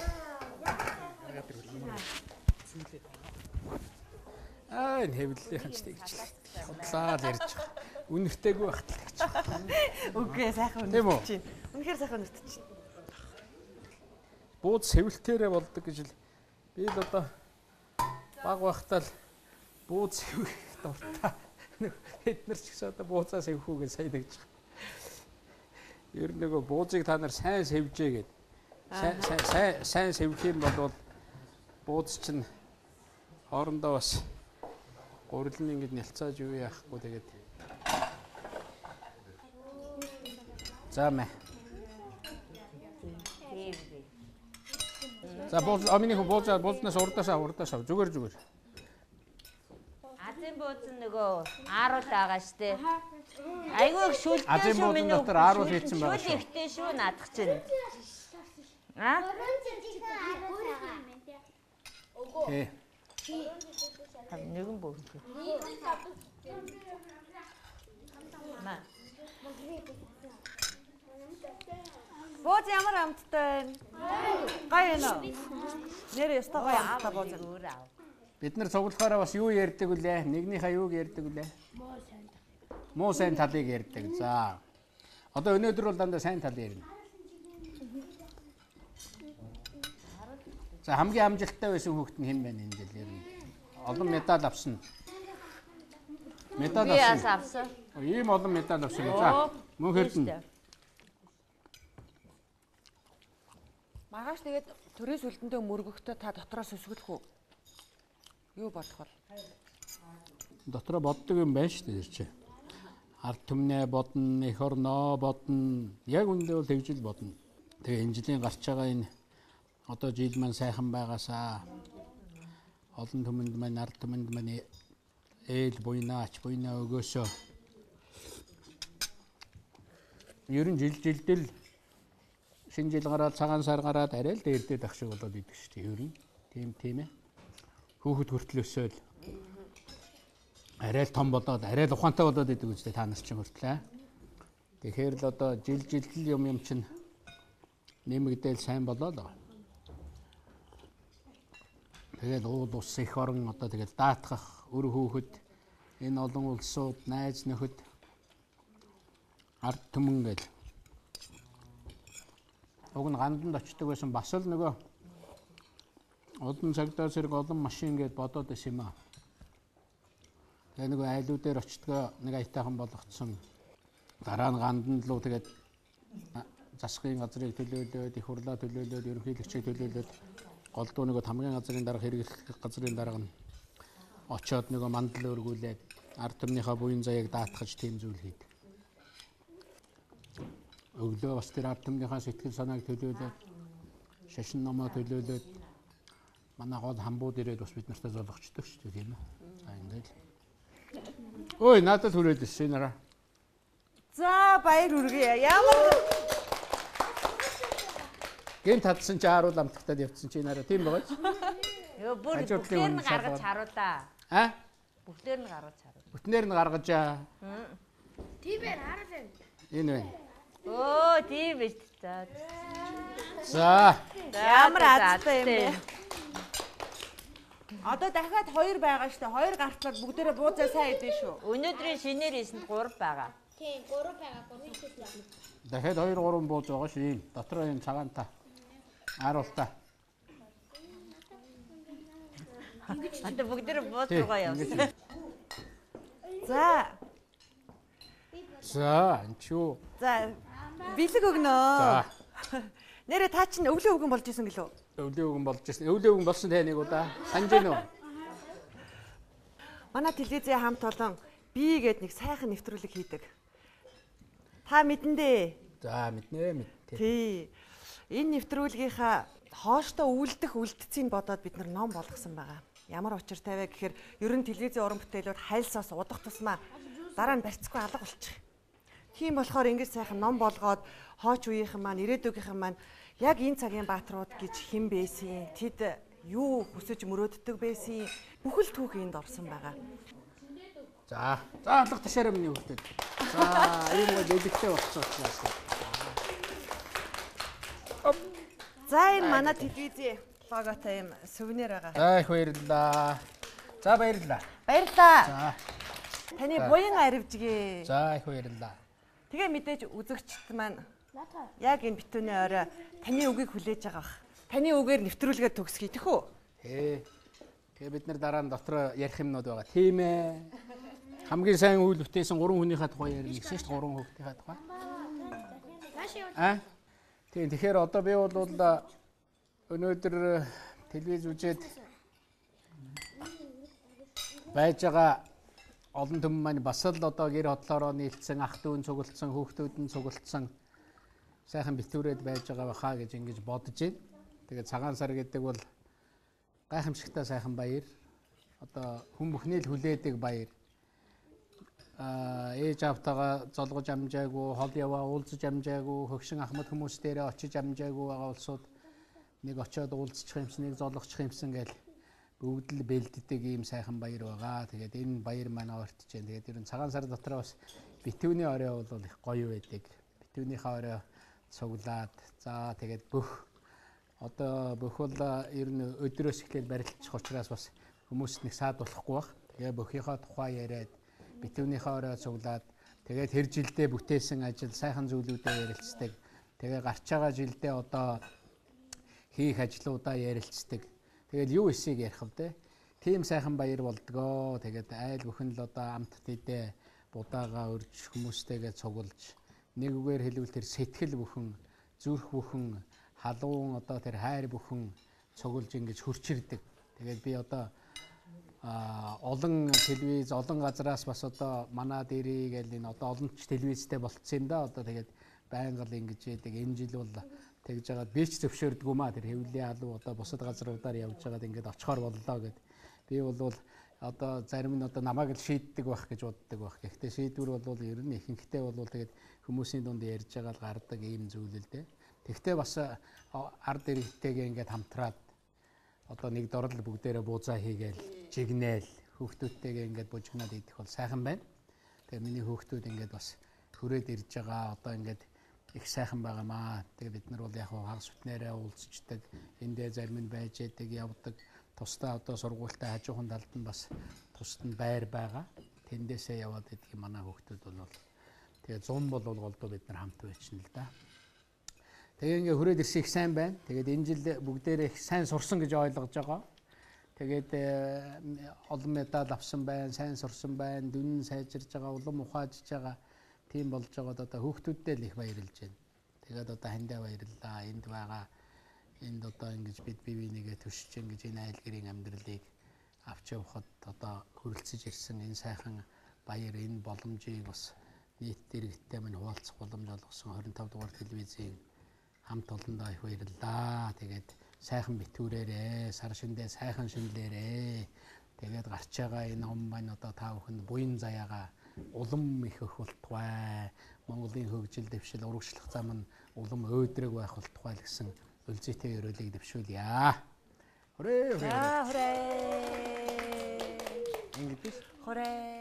Энэ хэвлэлийнхэн ч тэгж л худлаа л ярьж байгаа. Үнэртэйгүй байх л гэж байгаа. Үгүй сайхан үнэртэж чинь. Үнэхээр сайхан үнэртэж чинь. бууз сэвэлтээрээ болдог гэж л би л одоо баг байхдаа л бууз сэвэх дуртай. Бид нар ч гэсэн одоо бууцаа сэвхүүгээ сайн гэж байгаа. Ер нь нөгөө буузыг та нар сайн сэвжээ гэдэг. Сайн сэвэх юм бол бууз чинь хоорондоо бас гурилн ингэж нялцааж юу яахгүй тэгээд. За мэ. За бууз амины буузнаас урдаас зүгээр. Азийн бууз нөгөө ааруул байгаа штэ. Айгүй их шүлтэй Азийн шүү бууз дотор ааруул хийсэн байгаа шүү. Шүл ихтэй шүү наадах чинь. А? Нэгэн бууз. Бууз ямар амттай вэ? Гоё нөө. Нэр ёстой гоё амттай бууз. Бид нар цуглахаараа бас юу ярьдаг вүлээ? Нэгнийхээ юуг ярьдаг вүлээ? Муу сайн талыг ярьдаг. За. Одоо өнөөдөр бол дандаа сайн тал ярина. За хамгийн амжилттай байсан хүүхэд нь хэн байна энэ жил ер нь? Олон медаль авсан. Би авсан. Ийм олон медаль авсан. За. Мөн хэрдэн. Маргааш тэгээд төрөөс үлдэндээ мөргөхдөө та дотроос өсгөх үү? Юу бодох вэ? Дотроо боддог юм байна шүү дээ чи. Ард түмнээ бодно, эх орноо бодно. Яг үндэ бол тэгж л бодно. Тэгээ энэ жилийн гарч байгаа энэ одоо жил маань сайхан байгаасаа олон түмэнд маань ард түмэнд маань ээл буйнаач буйнаа өгөөсөө. Ер нь жилдэл шинэ жил гараад цагаан сар гараад арай л дээрдээд ах шиг болоод идэг шүү дээ. Ер нь тийм ээ. Хүүхэд хүртлөөсөө л арай л том болоод арай л ухаантай болоод идэг үстэй та нар чинь хүртлээ. Тэгэхээр л одоо жил юм чинь нэмэгдээл сайн болоод байгаа. Тэгээд уул ус их орон одоо тэгээд даатгах өр хүүхэд энэ олон улсууд найз нөхөд ард түмэн гэл уг нь ганданд очдог байсан бас л нөгөө олон цагдаа зэрэг олон машин гээд бодоод исэн юм аа. Тэгээ нөгөө айлуудаар очдгоо нэг аятайхан болгоцсон. Дараа нь гандан луу тэгээд засгийн газрыг төлөөлөөд, их хурлаа төлөөлөөд, ерөнхийлөгчийг төлөөлөөд голдуу нөгөө хамгийн газрын дарга хэрэглэх газрын дарга нь очоод нөгөө мандал өргүүлээд ард түмнийхээ буян заяаг даатгаж тийм зүйл хийдэг. Өглөө бас тэр ард түмнийхээ сэтгэл санааг төлөөлөөд, шашин номоо төлөөлөөд манай гол хамбууд ирээд бас бид нартай золгочдөг шүү дээ тийм ээ. За ингээд. Ой, надад хүрээд ирсэн нэраа. За баяр хүргэе. Ямар гэнт татсан чи харуул амтгатад явцсан чи нэраа тийм байгаа ч. Йоо бүр бүхнээр нь гаргаж харуулаа. А? Бүхнээр нь гаргаж харуулаа. Бүтнээр нь гаргаж аа. Тийм ээ харуулаа. Энэ байна. Оо тийм биш. За. ямар азтай юм бэ? Одоо дахиад 2 байгаа штэ. 2 гартлаар бүгдээрээ буузаа сайн идэв шүү. Өнөөдрийн шинээр хийсэнд 3 байгаа. Тийм 3 байгаа 3. Дахиад 2-3 бууз байгаа шүү ийм. Дотроо юм цагаантай. Ааруултай. Одоо бүгдээрээ бууз руугаа явсан. За, энчүү. За бэлэг өгнөө. За. Нэрээ та чинь өвлөө өгөн болж исэн гэлөө. Өвлөө өгөн болж ирсэн. Өвлөө өгөн болсон тэ нэг удаа. Санаж гэнэ үү? Манай телевизээ хамт олон би гээд нэг сайхан нэвтрүүлэг хийдэг. Та мэдэн дээ. За, мэднэ. Тий. Энэ нэвтрүүлгийнхаа хооштой үлдэх үлдцийг бодоод бид нар ном болгосон байгаа. Ямар учиртай вэ гэхээр ерөн телевизийн уран бүтээлүүд хайлсаас удах тусмаа дараа нь барьцгүй алга болчих. Тийм болохоор ингэж сайхан ном болгоод хооч үеийнхэн маань ирээдүйгийнхэн маань яг энэ цагийн бааtruуд гэж хэн байсан, тэд юу хүсэж мөрөөддөг байсан, бүхэл түүх энд орсон байгаа. За алга ташаараа миний хөлтөд. За ийм гол элэгтэй болчихсон учраас. За энэ манай телевизийн логотой юм сувенир байгаа. За их баярлалаа. За баярлалаа. Баярлалаа. За. Таны буян аривжгээ. За их баярлалаа. Тэгээ мэдээж үзэгчд маань яг энэ битүүний орой таны үгийг хүлээж байгаа бах. таны үгээр нэвтрүүлгээ төгсгий тэх үү? Тэгээ бид нар дараа нь дотроо ярих юмнууд байгаа. Тийм ээ. Хамгийн сайн үйл бүтээсэн 3 хүнийхээ тухай ярина гэсэн шүү дээ. 3 хүүхдийнхээ тухай. Тийм тэгэхээр одоо би бол өнөөдөр телевиз үзээд байж байгаа олон түмэн маань бас л одоо гэр хотлороо нийлцсэн, ах дүүн цуглдсан, хүүхдүүд нь цуглдсан сайхан битүүрээд байж байгаа баха гэж ингэж бодож байна. Тэгээд цагаан сар гэдэг бол гайхамшигтай сайхан баяр. Одоо хүн бүхний л хүлээдэг баяр. Ээж автагаа золгож амжаагүй, хол яваа уулзаж амжаагүй, хөгшин ахмад хүмүүс дээрээ очиж амжаагүй байгаа улсууд нэг очиод уулзчих юмсан, нэг золгочих юмсан гэл бүгд л бэлддэг ийм сайхан баяр байгаа. Тэгээд энэ баяр маань ойртож байна. Тэгээд ер нь цагаан сар дотроо бас битүүний орой бол их гоё байдаг. Битүүнийхээ орой цуглаад за тэгээд бүх бол ер нь өдрөөс эхлээд барилдчих учраас бас хүмүүст нэг саад болохгүй бах. Тэгээ бүхийнхээ тухай яриад битүүнийхээ орой цуглаад тэгээд тэр жилдээ бүтээсэн ажил сайхан зүйлүүдээ ярилцдаг. Тэгээ гарч байгаа жилдээ одоо хийх ажлуудаа ярилцдаг. Тэгээд юу эсийг ярих вэ? Тийм сайхан баяр болдгоо. Тэгээд айл бүхэн л одоо амт тэдээ будаага өрж хүмүүстэйгээ цуглаж нэг үгээр хэлбэл тэр сэтгэл бүхэн, зүрх бүхэн, халуун одоо тэр хайр бүхэн цуглаж ингэж хурцирдэг. Тэгээд би одоо олон телевиз, олон газраас бас одоо манаа дээрээ гэл энэ одоо олонч телевизтэй болцсон юм да. Одоо тэгээд байнга л ингэж яадаг. Энэ жил бол тэгж жагаад би ч зөвшөөрдгөө маа тэр хэвлэлийн алуу одоо бусад газруудаар явж байгаад ингээд очихоор боллоо гэд. Би бол одоо зарим нь одоо намайг л шийддэг байх гэж боддог байх. Гэхдээ шийдвэр бол ер нь ихэнхдээ бол тэгээд хүмүүсийн дунд ярьж байгаа л гардаг ийм зүйл л дээ. Тэгвэл бас ард иргэдтэйгээ ингээд хамтраад одоо нэг дорол бүгдээрээ буузаа хийгээл жигнээл хүүхдүүдтэйгээ ингээд бужигнаад идэх бол сайхан байна. Тэгээ миний хүүхдүүд ингээд бас хүрээд ирж байгаа одоо ингээд их сайхан байгаамаа. Тэгээ бид нар бол яг хагас бүтнээрээ уулзчдаг. Эндээ зарим нь байж яадаг, явдаг. Тусдаа одоо сургуультай хажуухан талд нь бас тусад нь байр байгаа. Тэндээсээ яваад идэх манай хүүхдүүд бол тэгээ 100 бол голдуу бид нар хамт байчихна л да. Тэгээ ингээ хүрээд ирсэн их сайн байна. Тэгээд энэ жил бүгдээрээ их сайн сурсан гэж ойлгож байгаа. Тэгээд олон медаль авсан байна, сайн сурсан байна, дүн сайжирж байгаа, улам ухаажж байгаа. Тийм болж байгаад одоо хүүхдүүдтэй л их баярлж байна. Тэгээд одоо хандаа баярлалаа. Энд байгаа энд одоо ингэж бид бие бинийгээ төшиж ингэж энэ айл гэрийн амьдралыг авч явахад одоо хөрөлцөж ирсэн энэ сайхан баяр, энэ боломжийг бас нийт иргэдтэй минь хуваалцах боломж олгосон 25 дугаар телевизийн хамт олондоо их баярлалаа. Тэгээд сайхан битүүрээрээ, сар шиндээ сайхан шинлээрээ. Тэгээд гарч байгаа энэ ном маань одоо та бүхэнд буян заяага улам их өх болтугай. Монголын хөгжил дэвшил урагшлах зам нь улам өөдрөг байх болтугай л гэсэн үлзийтэй өрөөлийг дэвшүүлье. Хүрээ. За хүрээ. Ингэж хүрээ.